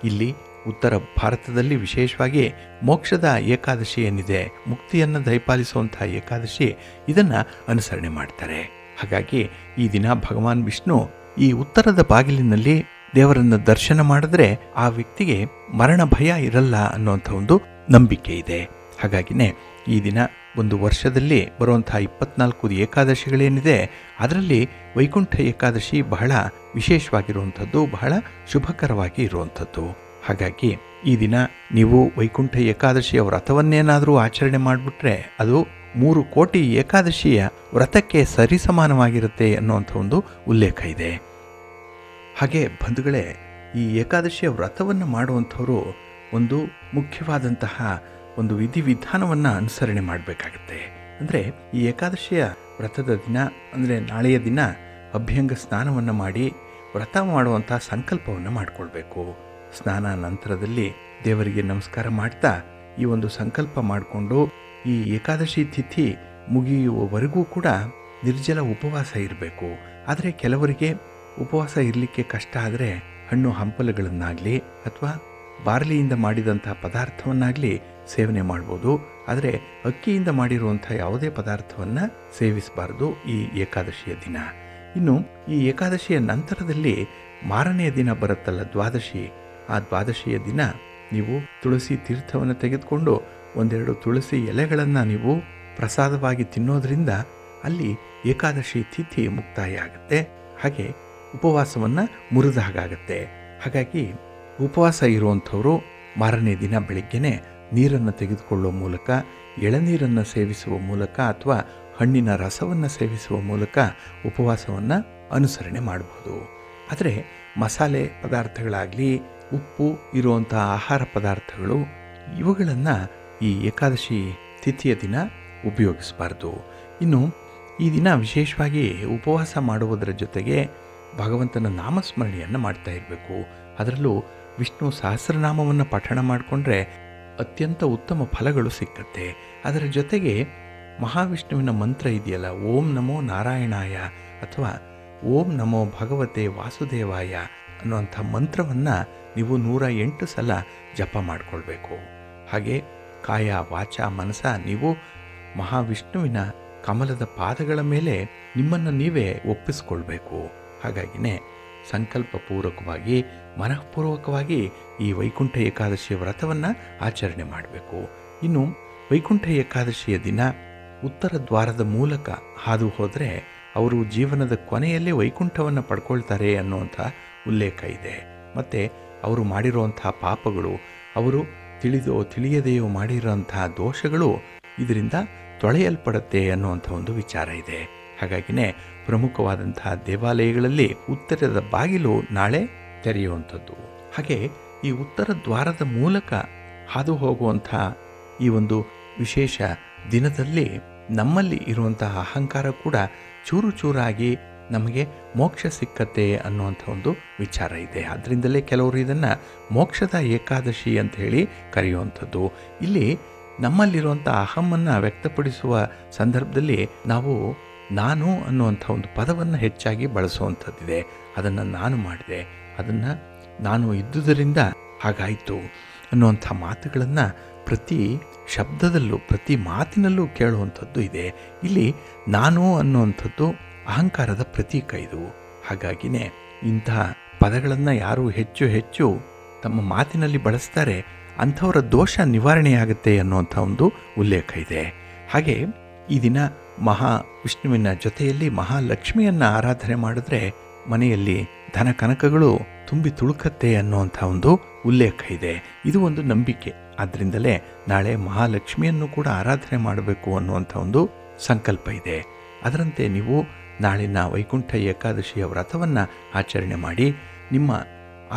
ಇಲ್ಲಿ ಉತ್ತರ ಭಾರತದಲ್ಲಿ ವಿಶೇಷವಾಗಿ ಮೋಕ್ಷದ ಏಕಾದಶಿ ಏನಿದೆ, ಮುಕ್ತಿಯನ್ನು ದಯಪಾಲಿಸುವಂಥ ಏಕಾದಶಿ, ಇದನ್ನು ಅನುಸರಣೆ ಮಾಡ್ತಾರೆ. ಹಾಗಾಗಿ ಈ ದಿನ ಭಗವಾನ್ ವಿಷ್ಣು ಈ ಉತ್ತರದ ಬಾಗಿಲಿನಲ್ಲಿ ದೇವರನ್ನು ದರ್ಶನ ಮಾಡಿದ್ರೆ ಆ ವ್ಯಕ್ತಿಗೆ ಮರಣ ಭಯ ಇರಲ್ಲ ಅನ್ನುವಂಥ ಒಂದು ನಂಬಿಕೆ ಇದೆ. ಹಾಗಾಗಿನೇ ಈ ದಿನ ಒಂದು ವರ್ಷದಲ್ಲಿ ಬರುವಂಥ 24 ಏಕಾದಶಿಗಳೇನಿದೆ ಅದರಲ್ಲಿ ವೈಕುಂಠ ಏಕಾದಶಿ ಬಹಳ ವಿಶೇಷವಾಗಿರುವಂಥದ್ದು, ಬಹಳ ಶುಭಕರವಾಗಿ ಇರುವಂಥದ್ದು. ಹಾಗಾಗಿ ಈ ದಿನ ನೀವು ವೈಕುಂಠ ಏಕಾದಶಿಯ ವ್ರತವನ್ನೇನಾದರೂ ಆಚರಣೆ ಮಾಡಿಬಿಟ್ರೆ ಅದು 3 ಕೋಟಿ ಏಕಾದಶಿಯ ವ್ರತಕ್ಕೆ ಸರಿಸಮಾನವಾಗಿರುತ್ತೆ ಅನ್ನುವಂಥ ಒಂದು ಉಲ್ಲೇಖ ಇದೆ. ಹಾಗೆ ಬಂಧುಗಳೇ, ಈ ಏಕಾದಶಿಯ ವ್ರತವನ್ನು ಮಾಡುವಂಥವರು ಒಂದು ಮುಖ್ಯವಾದಂತಹ ಒಂದು ವಿಧಿವಿಧಾನವನ್ನು ಅನುಸರಣೆ ಮಾಡಬೇಕಾಗತ್ತೆ. ಅಂದರೆ ಈ ಏಕಾದಶಿಯ ವ್ರತದ ದಿನ ಅಂದರೆ ನಾಳೆಯ ದಿನ ಅಭ್ಯಂಗ ಸ್ನಾನವನ್ನು ಮಾಡಿ ವ್ರತ ಮಾಡುವಂಥ ಸಂಕಲ್ಪವನ್ನು ಮಾಡಿಕೊಳ್ಬೇಕು. ಸ್ನಾನ ನಂತರದಲ್ಲಿ ದೇವರಿಗೆ ನಮಸ್ಕಾರ ಮಾಡ್ತಾ ಈ ಒಂದು ಸಂಕಲ್ಪ ಮಾಡಿಕೊಂಡು ಈ ಏಕಾದಶಿ ತಿಥಿ ಮುಗಿಯುವವರೆಗೂ ಕೂಡ ನಿರ್ಜಲ ಉಪವಾಸ ಇರಬೇಕು. ಆದರೆ ಕೆಲವರಿಗೆ ಉಪವಾಸ ಇರಲಿಕ್ಕೆ ಕಷ್ಟ ಆದರೆ ಹಣ್ಣು ಹಂಪಲುಗಳನ್ನಾಗಲಿ ಅಥವಾ ಬಾರ್ಲಿಯಿಂದ ಮಾಡಿದಂಥ ಪದಾರ್ಥವನ್ನಾಗಲಿ ಸೇವನೆ ಮಾಡ್ಬೋದು. ಆದರೆ ಅಕ್ಕಿಯಿಂದ ಮಾಡಿರುವಂಥ ಯಾವುದೇ ಪದಾರ್ಥವನ್ನು ಸೇವಿಸಬಾರ್ದು ಈ ಏಕಾದಶಿಯ ದಿನ. ಇನ್ನು ಈ ಏಕಾದಶಿಯ ನಂತರದಲ್ಲಿ ಮಾರನೆಯ ದಿನ ಬರುತ್ತಲ್ಲ ದ್ವಾದಶಿ, ಆ ದ್ವಾದಶಿಯ ದಿನ ನೀವು ತುಳಸಿ ತೀರ್ಥವನ್ನು ತೆಗೆದುಕೊಂಡು ಒಂದೆರಡು ತುಳಸಿ ಎಲೆಗಳನ್ನು ನೀವು ಪ್ರಸಾದವಾಗಿ ತಿನ್ನೋದ್ರಿಂದ ಅಲ್ಲಿ ಏಕಾದಶಿ ತಿಥಿ ಮುಕ್ತಾಯ ಆಗುತ್ತೆ. ಹಾಗೆ ಉಪವಾಸವನ್ನು ಮುರಿದ ಹಾಗಾಗತ್ತೆ. ಹಾಗಾಗಿ ಉಪವಾಸ ಇರುವಂಥವರು ಮಾರನೇ ದಿನ ಬೆಳಗ್ಗೆನೇ ನೀರನ್ನು ತೆಗೆದುಕೊಳ್ಳುವ ಮೂಲಕ, ಎಳನೀರನ್ನು ಸೇವಿಸುವ ಮೂಲಕ ಅಥವಾ ಹಣ್ಣಿನ ರಸವನ್ನು ಸೇವಿಸುವ ಮೂಲಕ ಉಪವಾಸವನ್ನು ಅನುಸರಣೆ ಮಾಡಬಹುದು. ಆದರೆ ಮಸಾಲೆ ಪದಾರ್ಥಗಳಾಗಲಿ, ಉಪ್ಪು ಇರುವಂಥ ಆಹಾರ ಪದಾರ್ಥಗಳು ಇವುಗಳನ್ನು ಈ ಏಕಾದಶಿ ತಿಥಿಯ ದಿನ ಉಪಯೋಗಿಸಬಾರ್ದು. ಇನ್ನು ಈ ದಿನ ವಿಶೇಷವಾಗಿ ಉಪವಾಸ ಮಾಡುವುದರ ಜೊತೆಗೆ ಭಗವಂತನ ನಾಮಸ್ಮರಣೆಯನ್ನು ಮಾಡ್ತಾ ಇರಬೇಕು. ಅದರಲ್ಲೂ ವಿಷ್ಣು ಸಹಸ್ರನಾಮವನ್ನು ಪಠಣ ಮಾಡಿಕೊಂಡ್ರೆ ಅತ್ಯಂತ ಉತ್ತಮ ಫಲಗಳು ಸಿಕ್ಕತ್ತೆ. ಅದರ ಜೊತೆಗೆ ಮಹಾವಿಷ್ಣುವಿನ ಮಂತ್ರ ಇದೆಯಲ್ಲ, ಓಂ ನಮೋ ನಾರಾಯಣಾಯ ಅಥವಾ ಓಂ ನಮೋ ಭಗವತೆ ವಾಸುದೇವಾಯ ಅನ್ನುವಂಥ ಮಂತ್ರವನ್ನು ನೀವು 108 ಸಲ ಜಪ ಮಾಡಿಕೊಳ್ಬೇಕು. ಹಾಗೆ ಕಾಯ ವಾಚ ಮನಸ ನೀವು ಮಹಾವಿಷ್ಣುವಿನ ಕಮಲದ ಪಾದಗಳ ಮೇಲೆ ನಿಮ್ಮನ್ನು ನೀವೇ ಒಪ್ಪಿಸ್ಕೊಳ್ಬೇಕು. ಹಾಗಾಗಿನೇ ಸಂಕಲ್ಪಪೂರ್ವಕವಾಗಿ ಮನಃಪೂರ್ವಕವಾಗಿ ಈ ವೈಕುಂಠ ಏಕಾದಶಿಯ ವ್ರತವನ್ನು ಆಚರಣೆ ಮಾಡಬೇಕು. ಇನ್ನು ವೈಕುಂಠ ಏಕಾದಶಿಯ ದಿನ ಉತ್ತರ ದ್ವಾರದ ಮೂಲಕ ಹಾದು ಹೋದರೆ ಅವರು ಜೀವನದ ಕೊನೆಯಲ್ಲೇ ವೈಕುಂಠವನ್ನು ಪಡ್ಕೊಳ್ತಾರೆ ಅನ್ನುವಂಥ ಉಲ್ಲೇಖ ಇದೆ. ಮತ್ತು ಅವರು ಮಾಡಿರುವಂಥ ಪಾಪಗಳು, ಅವರು ತಿಳಿದೋ ತಿಳಿಯದೆಯೋ ಮಾಡಿರೋಂಥ ದೋಷಗಳು ಇದರಿಂದ ತೊಳೆಯಲ್ಪಡುತ್ತೆ ಅನ್ನುವಂಥ ಒಂದು ವಿಚಾರ ಇದೆ. ಹಾಗಾಗಿನೇ ಪ್ರಮುಖವಾದಂತಹ ದೇವಾಲಯಗಳಲ್ಲಿ ಉತ್ತರದ ಬಾಗಿಲು ನಾಳೆ ತೆರೆಯುವಂಥದ್ದು. ಹಾಗೆ ಈ ಉತ್ತರ ದ್ವಾರದ ಮೂಲಕ ಹಾದು ಹೋಗುವಂಥ ಈ ಒಂದು ವಿಶೇಷ ದಿನದಲ್ಲಿ ನಮ್ಮಲ್ಲಿ ಇರುವಂತಹ ಅಹಂಕಾರ ಕೂಡ ಚೂರು ಚೂರಾಗಿ ನಮಗೆ ಮೋಕ್ಷ ಸಿಕ್ಕತ್ತೆ ಅನ್ನುವಂಥ ಒಂದು ವಿಚಾರ ಇದೆ. ಅದರಿಂದಲೇ ಕೆಲವರು ಇದನ್ನು ಮೋಕ್ಷದ ಏಕಾದಶಿ ಅಂತ ಹೇಳಿ ಕರೆಯುವಂಥದ್ದು. ಇಲ್ಲಿ ನಮ್ಮಲ್ಲಿರುವಂಥ ಅಹಮ್ಮನ್ನು ವ್ಯಕ್ತಪಡಿಸುವ ಸಂದರ್ಭದಲ್ಲಿ ನಾವು ನಾನು ಅನ್ನುವಂಥ ಒಂದು ಪದವನ್ನು ಹೆಚ್ಚಾಗಿ ಬಳಸುವಂಥದ್ದಿದೆ. ಅದನ್ನು ನಾನು ಮಾಡಿದೆ, ಅದನ್ನು ನಾನು ಇದ್ದುದರಿಂದ ಹಾಗಾಯಿತು ಅನ್ನುವಂಥ ಮಾತುಗಳನ್ನು ಪ್ರತಿ ಶಬ್ದದಲ್ಲೂ ಪ್ರತಿ ಮಾತಿನಲ್ಲೂ ಕೇಳುವಂಥದ್ದು ಇದೆ. ಇಲ್ಲಿ ನಾನು ಅನ್ನುವಂಥದ್ದು ಅಹಂಕಾರದ ಪ್ರತೀಕ ಇದು. ಹಾಗಾಗಿನೇ ಇಂತಹ ಪದಗಳನ್ನು ಯಾರು ಹೆಚ್ಚು ಹೆಚ್ಚು ತಮ್ಮ ಮಾತಿನಲ್ಲಿ ಬಳಸ್ತಾರೆ ಅಂಥವರ ದೋಷ ನಿವಾರಣೆಯಾಗುತ್ತೆ ಅನ್ನುವಂಥ ಒಂದು ಉಲ್ಲೇಖ ಇದೆ. ಹಾಗೆ ಈ ದಿನ ಮಹಾವಿಷ್ಣುವಿನ ಜೊತೆಯಲ್ಲಿ ಮಹಾಲಕ್ಷ್ಮಿಯನ್ನು ಆರಾಧನೆ ಮಾಡಿದ್ರೆ ಮನೆಯಲ್ಲಿ ಧನ ಕನಕಗಳು ತುಂಬಿ ತುಳುಕತ್ತೆ ಅನ್ನುವಂಥ ಒಂದು ಉಲ್ಲೇಖ ಇದೆ. ಇದು ಒಂದು ನಂಬಿಕೆ. ಆದ್ದರಿಂದಲೇ ನಾಳೆ ಮಹಾಲಕ್ಷ್ಮಿಯನ್ನು ಕೂಡ ಆರಾಧನೆ ಮಾಡಬೇಕು ಅನ್ನುವಂಥ ಒಂದು ಸಂಕಲ್ಪ ಇದೆ. ಅದರಂತೆ ನೀವು ನಾಳಿನ ವೈಕುಂಠ ಏಕಾದಶಿಯ ವ್ರತವನ್ನು ಆಚರಣೆ ಮಾಡಿ ನಿಮ್ಮ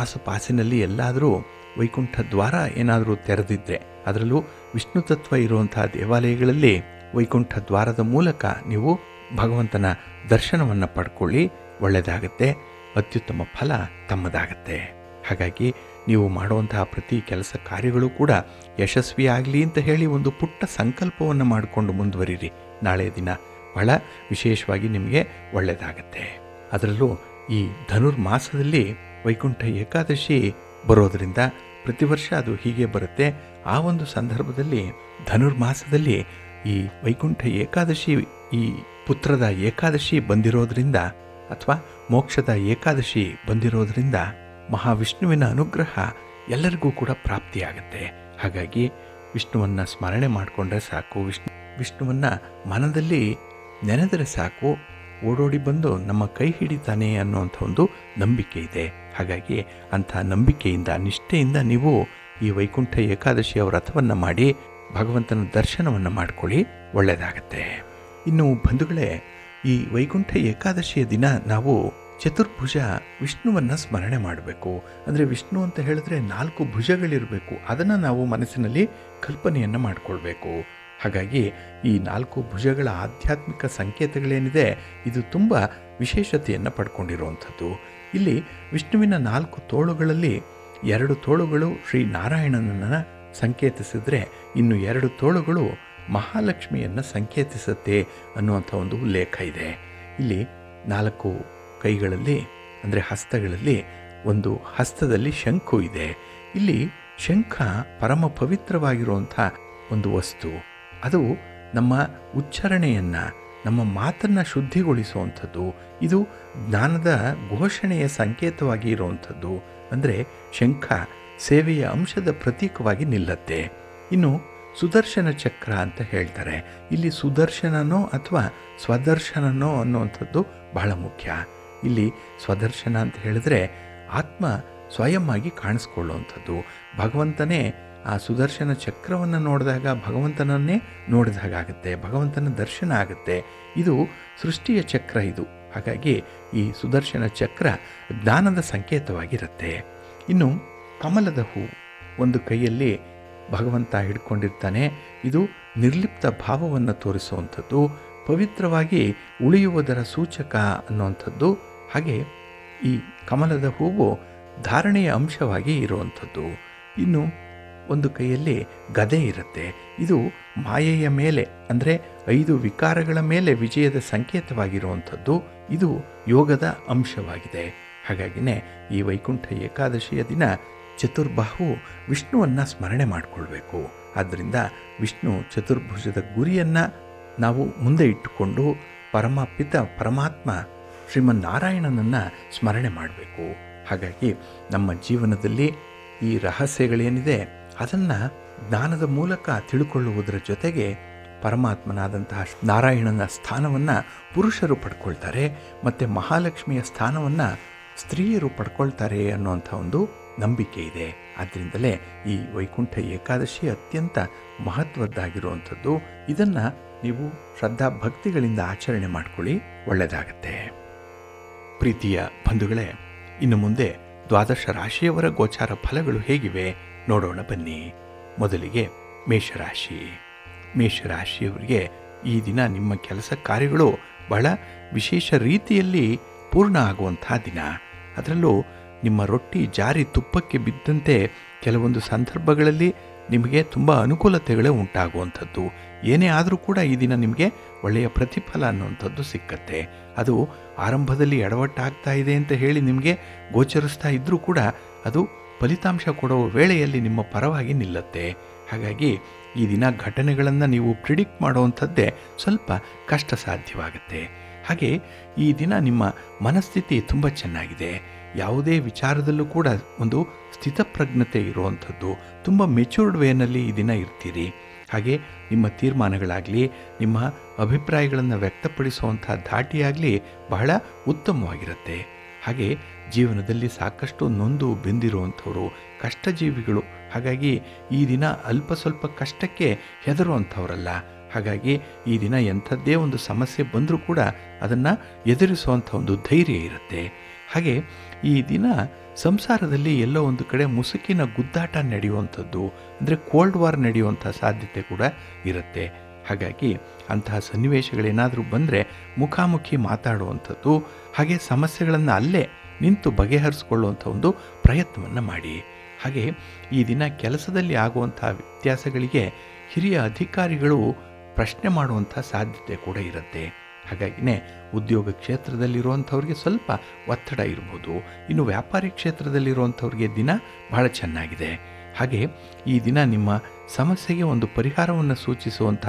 ಆಸುಪಾಸಿನಲ್ಲಿ ಎಲ್ಲಾದರೂ ವೈಕುಂಠ ದ್ವಾರ ಏನಾದರೂ ತೆರೆದಿದ್ದರೆ, ಅದರಲ್ಲೂ ವಿಷ್ಣು ತತ್ವ ಇರುವಂಥ ದೇವಾಲಯಗಳಲ್ಲಿ ವೈಕುಂಠ ದ್ವಾರದ ಮೂಲಕ ನೀವು ಭಗವಂತನ ದರ್ಶನವನ್ನು ಪಡ್ಕೊಳ್ಳಿ. ಒಳ್ಳೆಯದಾಗತ್ತೆ, ಅತ್ಯುತ್ತಮ ಫಲ ತಮ್ಮದಾಗತ್ತೆ. ಹಾಗಾಗಿ ನೀವು ಮಾಡುವಂತಹ ಪ್ರತಿ ಕೆಲಸ ಕಾರ್ಯಗಳು ಕೂಡ ಯಶಸ್ವಿಯಾಗಲಿ ಅಂತ ಹೇಳಿ ಒಂದು ಪುಟ್ಟ ಸಂಕಲ್ಪವನ್ನು ಮಾಡಿಕೊಂಡು ಮುಂದುವರಿರಿ. ನಾಳೆ ದಿನ ಬಹಳ ವಿಶೇಷವಾಗಿ ನಿಮಗೆ ಒಳ್ಳೆಯದಾಗತ್ತೆ. ಅದರಲ್ಲೂ ಈ ಧನುರ್ಮಾಸದಲ್ಲಿ ವೈಕುಂಠ ಏಕಾದಶಿ ಬರೋದರಿಂದ ಪ್ರತಿ ವರ್ಷ ಅದು ಹೀಗೆ ಬರುತ್ತೆ. ಆ ಒಂದು ಸಂದರ್ಭದಲ್ಲಿ ಧನುರ್ಮಾಸದಲ್ಲಿ ಈ ವೈಕುಂಠ ಏಕಾದಶಿ, ಈ ಪುತ್ರದ ಏಕಾದಶಿ ಬಂದಿರೋದ್ರಿಂದ ಅಥವಾ ಮೋಕ್ಷದ ಏಕಾದಶಿ ಬಂದಿರೋದ್ರಿಂದ ಮಹಾವಿಷ್ಣುವಿನ ಅನುಗ್ರಹ ಎಲ್ಲರಿಗೂ ಕೂಡ ಪ್ರಾಪ್ತಿಯಾಗತ್ತೆ. ಹಾಗಾಗಿ ವಿಷ್ಣುವನ್ನು ಸ್ಮರಣೆ ಮಾಡಿಕೊಂಡ್ರೆ ಸಾಕು, ವಿಷ್ಣುವನ್ನು ಮನದಲ್ಲಿ ನೆನೆದರೆ ಸಾಕು, ಓಡೋಡಿ ಬಂದು ನಮ್ಮ ಕೈ ಹಿಡಿತಾನೆ ಅನ್ನುವಂಥ ಒಂದು ನಂಬಿಕೆ ಇದೆ. ಹಾಗಾಗಿ ಅಂಥ ನಂಬಿಕೆಯಿಂದ ನಿಷ್ಠೆಯಿಂದ ನೀವು ಈ ವೈಕುಂಠ ಏಕಾದಶಿಯ ವ್ರತವನ್ನು ಮಾಡಿ ಭಗವಂತನ ದರ್ಶನವನ್ನು ಮಾಡಿಕೊಳ್ಳಿ, ಒಳ್ಳೆಯದಾಗತ್ತೆ. ಇನ್ನು ಬಂಧುಗಳೇ, ಈ ವೈಕುಂಠ ಏಕಾದಶಿಯ ದಿನ ನಾವು ಚತುರ್ಭುಜ ವಿಷ್ಣುವನ್ನು ಸ್ಮರಣೆ ಮಾಡಬೇಕು. ಅಂದರೆ ವಿಷ್ಣು ಅಂತ ಹೇಳಿದ್ರೆ 4 ಭುಜಗಳಿರಬೇಕು. ಅದನ್ನು ನಾವು ಮನಸ್ಸಿನಲ್ಲಿ ಕಲ್ಪನೆಯನ್ನು ಮಾಡಿಕೊಳ್ಬೇಕು. ಹಾಗಾಗಿ ಈ 4 ಭುಜಗಳ ಆಧ್ಯಾತ್ಮಿಕ ಸಂಕೇತಗಳೇನಿದೆ ಇದು ತುಂಬ ವಿಶೇಷತೆಯನ್ನು ಪಡ್ಕೊಂಡಿರುವಂಥದ್ದು. ಇಲ್ಲಿ ವಿಷ್ಣುವಿನ 4 ತೋಳುಗಳಲ್ಲಿ 2 ತೋಳುಗಳು ಶ್ರೀ ನಾರಾಯಣನನ್ನು ಸಂಕೇತಿಸಿದ್ರೆ ಇನ್ನು 2 ತೋಳುಗಳು ಮಹಾಲಕ್ಷ್ಮಿಯನ್ನು ಸಂಕೇತಿಸುತ್ತೆ ಅನ್ನುವಂಥ ಒಂದು ಉಲ್ಲೇಖ ಇದೆ. ಇಲ್ಲಿ 4 ಕೈಗಳಲ್ಲಿ ಅಂದರೆ ಹಸ್ತಗಳಲ್ಲಿ ಒಂದು ಹಸ್ತದಲ್ಲಿ ಶಂಖು ಇದೆ. ಇಲ್ಲಿ ಶಂಖ ಪರಮ ಪವಿತ್ರವಾಗಿರುವಂಥ ಒಂದು ವಸ್ತು. ಅದು ನಮ್ಮ ಉಚ್ಚಾರಣೆಯನ್ನು, ನಮ್ಮ ಮಾತನ್ನು ಶುದ್ಧಿಗೊಳಿಸುವಂಥದ್ದು. ಇದು ಜ್ಞಾನದ ಘೋಷಣೆಯ ಸಂಕೇತವಾಗಿ ಇರುವಂಥದ್ದು. ಅಂದರೆ ಶಂಖ ಸೇವೆಯ ಅಂಶದ ಪ್ರತೀಕವಾಗಿ ನಿಲ್ಲತ್ತೆ. ಇನ್ನು ಸುದರ್ಶನ ಚಕ್ರ ಅಂತ ಹೇಳ್ತಾರೆ. ಇಲ್ಲಿ ಸುದರ್ಶನನೋ ಅಥವಾ ಸ್ವದರ್ಶನನೋ ಅನ್ನುವಂಥದ್ದು ಬಹಳ ಮುಖ್ಯ. ಇಲ್ಲಿ ಸ್ವದರ್ಶನ ಅಂತ ಹೇಳಿದ್ರೆ ಆತ್ಮ ಸ್ವಯಂ ಆಗಿ ಕಾಣಿಸ್ಕೊಳ್ಳುವಂಥದ್ದು. ಭಗವಂತನೇ ಆ ಸುದರ್ಶನ ಚಕ್ರವನ್ನು ನೋಡಿದಾಗ ಭಗವಂತನನ್ನೇ ನೋಡಿದಾಗುತ್ತೆ, ಭಗವಂತನ ದರ್ಶನ ಆಗುತ್ತೆ. ಇದು ಸೃಷ್ಟಿಯ ಚಕ್ರ ಇದು. ಹಾಗಾಗಿ ಈ ಸುದರ್ಶನ ಚಕ್ರ ಜ್ಞಾನದ ಸಂಕೇತವಾಗಿರುತ್ತೆ. ಇನ್ನು ಕಮಲದ ಹೂ ಒಂದು ಕೈಯಲ್ಲಿ ಭಗವಂತ ಹಿಡ್ಕೊಂಡಿರ್ತಾನೆ. ಇದು ನಿರ್ಲಿಪ್ತ ಭಾವವನ್ನು ತೋರಿಸುವಂಥದ್ದು, ಪವಿತ್ರವಾಗಿ ಉಳಿಯುವುದರ ಸೂಚಕ ಅನ್ನುವಂಥದ್ದು. ಹಾಗೆ ಈ ಕಮಲದ ಹೂವು ಧಾರಣೆಯ ಅಂಶವಾಗಿ ಇರುವಂಥದ್ದು. ಇನ್ನು ಒಂದು ಕೈಯಲ್ಲಿ ಗದೆ ಇರುತ್ತೆ. ಇದು ಮಾಯೆಯ ಮೇಲೆ ಅಂದರೆ 5 ವಿಕಾರಗಳ ಮೇಲೆ ವಿಜಯದ ಸಂಕೇತವಾಗಿರುವಂಥದ್ದು. ಇದು ಯೋಗದ ಅಂಶವಾಗಿದೆ. ಹಾಗಾಗಿನೇ ಈ ವೈಕುಂಠ ಏಕಾದಶಿಯ ದಿನ ಚತುರ್ಬಾಹು ವಿಷ್ಣುವನ್ನು ಸ್ಮರಣೆ ಮಾಡಿಕೊಳ್ಬೇಕು. ಆದ್ದರಿಂದ ವಿಷ್ಣು ಚತುರ್ಭುಜದ ಗುರಿಯನ್ನು ನಾವು ಮುಂದೆ ಇಟ್ಟುಕೊಂಡು ಪರಮಾತ್ಮ ಶ್ರೀಮನ್ನಾರಾಯಣನನ್ನು ಸ್ಮರಣೆ ಮಾಡಬೇಕು. ಹಾಗಾಗಿ ನಮ್ಮ ಜೀವನದಲ್ಲಿ ಈ ರಹಸ್ಯಗಳೇನಿದೆ ಅದನ್ನು ಜ್ಞಾನದ ಮೂಲಕ ತಿಳ್ಕೊಳ್ಳುವುದರ ಜೊತೆಗೆ ಪರಮಾತ್ಮನಾದಂತಹ ನಾರಾಯಣನ ಸ್ಥಾನವನ್ನು ಪುರುಷರು ಪಡ್ಕೊಳ್ತಾರೆ ಮತ್ತು ಮಹಾಲಕ್ಷ್ಮಿಯ ಸ್ಥಾನವನ್ನು ಸ್ತ್ರೀಯರು ಪಡ್ಕೊಳ್ತಾರೆ ಅನ್ನುವಂಥ ಒಂದು ನಂಬಿಕೆ ಇದೆ. ಆದ್ದರಿಂದಲೇ ಈ ವೈಕುಂಠ ಏಕಾದಶಿ ಅತ್ಯಂತ ಮಹತ್ವದ್ದಾಗಿರುವಂಥದ್ದು. ಇದನ್ನು ನೀವು ಶ್ರದ್ಧಾ ಭಕ್ತಿಗಳಿಂದ ಆಚರಣೆ ಮಾಡ್ಕೊಳ್ಳಿ, ಒಳ್ಳೆಯದಾಗತ್ತೆ. ಪ್ರೀತಿಯ ಬಂಧುಗಳೇ, ಇನ್ನು ಮುಂದೆ 12 ರಾಶಿಯವರ ಗೋಚಾರ ಫಲಗಳು ಹೇಗಿವೆ ನೋಡೋಣ ಬನ್ನಿ. ಮೊದಲಿಗೆ ಮೇಷರಾಶಿಯವರಿಗೆ ಈ ದಿನ ನಿಮ್ಮ ಕೆಲಸ ಕಾರ್ಯಗಳು ಬಹಳ ವಿಶೇಷ ರೀತಿಯಲ್ಲಿ ಪೂರ್ಣ ಆಗುವಂಥ ದಿನ. ಅದರಲ್ಲೂ ನಿಮ್ಮ ರೊಟ್ಟಿ ಜಾರಿ ತುಪ್ಪಕ್ಕೆ ಬಿದ್ದಂತೆ ಕೆಲವೊಂದು ಸಂದರ್ಭಗಳಲ್ಲಿ ನಿಮಗೆ ತುಂಬ ಅನುಕೂಲತೆಗಳೇ ಉಂಟಾಗುವಂಥದ್ದು. ಏನೇ ಆದರೂ ಕೂಡ ಈ ದಿನ ನಿಮಗೆ ಒಳ್ಳೆಯ ಪ್ರತಿಫಲ ಅನ್ನುವಂಥದ್ದು ಸಿಕ್ಕತ್ತೆ. ಅದು ಆರಂಭದಲ್ಲಿ ಎಡವಟ್ಟಾಗ್ತಾ ಇದೆ ಅಂತ ಹೇಳಿ ನಿಮಗೆ ಗೋಚರಿಸ್ತಾ ಇದ್ದರೂ ಕೂಡ ಅದು ಫಲಿತಾಂಶ ಕೊಡುವ ವೇಳೆಯಲ್ಲಿ ನಿಮ್ಮ ಪರವಾಗಿ ನಿಲ್ಲತ್ತೆ. ಹಾಗಾಗಿ ಈ ದಿನ ಘಟನೆಗಳನ್ನು ನೀವು ಪ್ರಿಡಿಕ್ಟ್ ಮಾಡುವಂಥದ್ದೇ ಸ್ವಲ್ಪ ಕಷ್ಟ ಸಾಧ್ಯವಾಗುತ್ತೆ. ಹಾಗೆ ಈ ದಿನ ನಿಮ್ಮ ಮನಸ್ಥಿತಿ ತುಂಬ ಚೆನ್ನಾಗಿದೆ. ಯಾವುದೇ ವಿಚಾರದಲ್ಲೂ ಕೂಡ ಒಂದು ಸ್ಥಿತಪ್ರಜ್ಞತೆ ಇರುವಂಥದ್ದು, ತುಂಬ ಮೆಚೂರ್ಡ್ ವೇನಲ್ಲಿ ಈ ದಿನ ಇರ್ತೀರಿ. ಹಾಗೆ ನಿಮ್ಮ ತೀರ್ಮಾನಗಳಾಗಲಿ, ನಿಮ್ಮ ಅಭಿಪ್ರಾಯಗಳನ್ನು ವ್ಯಕ್ತಪಡಿಸುವಂಥ ಧಾಟಿಯಾಗಲಿ ಬಹಳ ಉತ್ತಮವಾಗಿರುತ್ತೆ. ಹಾಗೆ ಜೀವನದಲ್ಲಿ ಸಾಕಷ್ಟು ನೊಂದು ಬೆಂದಿರುವಂಥವರು ಕಷ್ಟಜೀವಿಗಳು. ಹಾಗಾಗಿ ಈ ದಿನ ಅಲ್ಪ ಸ್ವಲ್ಪ ಕಷ್ಟಕ್ಕೆ ಹೆದರುವಂಥವರಲ್ಲ. ಹಾಗಾಗಿ ಈ ದಿನ ಎಂಥದ್ದೇ ಒಂದು ಸಮಸ್ಯೆ ಬಂದರೂ ಕೂಡ ಅದನ್ನು ಎದುರಿಸುವಂಥ ಒಂದು ಧೈರ್ಯ ಇರುತ್ತೆ. ಹಾಗೆ ಈ ದಿನ ಸಂಸಾರದಲ್ಲಿ ಎಲ್ಲೋ ಒಂದು ಕಡೆ ಮುಸುಕಿನ ಗುದ್ದಾಟ ನಡೆಯುವಂಥದ್ದು, ಅಂದರೆ ಕೋಲ್ಡ್ ವಾರ್ ನಡೆಯುವಂಥ ಸಾಧ್ಯತೆ ಕೂಡ ಇರುತ್ತೆ. ಹಾಗಾಗಿ ಅಂತಹ ಸನ್ನಿವೇಶಗಳೇನಾದರೂ ಬಂದರೆ ಮುಖಾಮುಖಿ ಮಾತಾಡುವಂಥದ್ದು, ಹಾಗೆ ಸಮಸ್ಯೆಗಳನ್ನು ಅಲ್ಲೇ ನಿಂತು ಬಗೆಹರಿಸ್ಕೊಳ್ಳುವಂಥ ಒಂದು ಪ್ರಯತ್ನವನ್ನು ಮಾಡಿ. ಹಾಗೆ ಈ ದಿನ ಕೆಲಸದಲ್ಲಿ ಆಗುವಂಥ ವ್ಯತ್ಯಾಸಗಳಿಗೆ ಹಿರಿಯ ಅಧಿಕಾರಿಗಳು ಪ್ರಶ್ನೆ ಮಾಡುವಂಥ ಸಾಧ್ಯತೆ ಕೂಡ ಇರುತ್ತೆ. ಹಾಗಾಗಿನೇ ಉದ್ಯೋಗ ಕ್ಷೇತ್ರದಲ್ಲಿರುವಂಥವ್ರಿಗೆ ಸ್ವಲ್ಪ ಒತ್ತಡ ಇರ್ಬೋದು. ಇನ್ನು ವ್ಯಾಪಾರಿ ಕ್ಷೇತ್ರದಲ್ಲಿರುವಂಥವ್ರಿಗೆ ದಿನ ಬಹಳ ಚೆನ್ನಾಗಿದೆ. ಹಾಗೆ ಈ ದಿನ ನಿಮ್ಮ ಸಮಸ್ಯೆಗೆ ಒಂದು ಪರಿಹಾರವನ್ನು ಸೂಚಿಸುವಂಥ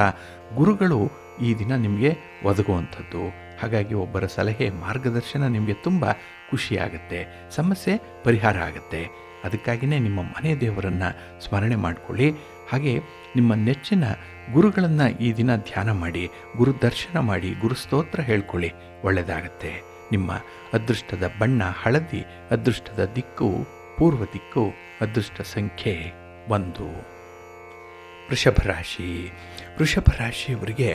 ಗುರುಗಳು ಈ ದಿನ ನಿಮಗೆ ಒದಗುವಂಥದ್ದು. ಹಾಗಾಗಿ ಒಬ್ಬರ ಸಲಹೆ ಮಾರ್ಗದರ್ಶನ ನಿಮಗೆ ತುಂಬ ಖುಷಿಯಾಗುತ್ತೆ, ಸಮಸ್ಯೆ ಪರಿಹಾರ ಆಗುತ್ತೆ. ಅದಕ್ಕಾಗಿಯೇ ನಿಮ್ಮ ಮನೆ ದೇವರನ್ನು ಸ್ಮರಣೆ ಮಾಡಿಕೊಳ್ಳಿ. ಹಾಗೆ ನಿಮ್ಮ ನೆಚ್ಚಿನ ಗುರುಗಳನ್ನು ಈ ದಿನ ಧ್ಯಾನ ಮಾಡಿ, ಗುರು ದರ್ಶನ ಮಾಡಿ, ಗುರು ಸ್ತೋತ್ರ ಹೇಳ್ಕೊಳ್ಳಿ, ಒಳ್ಳೆಯದಾಗತ್ತೆ. ನಿಮ್ಮ ಅದೃಷ್ಟದ ಬಣ್ಣ ಹಳದಿ, ಅದೃಷ್ಟದ ದಿಕ್ಕು ಪೂರ್ವ ದಿಕ್ಕು, ಅದೃಷ್ಟ ಸಂಖ್ಯೆ 1. ವೃಷಭ ರಾಶಿಯವರಿಗೆ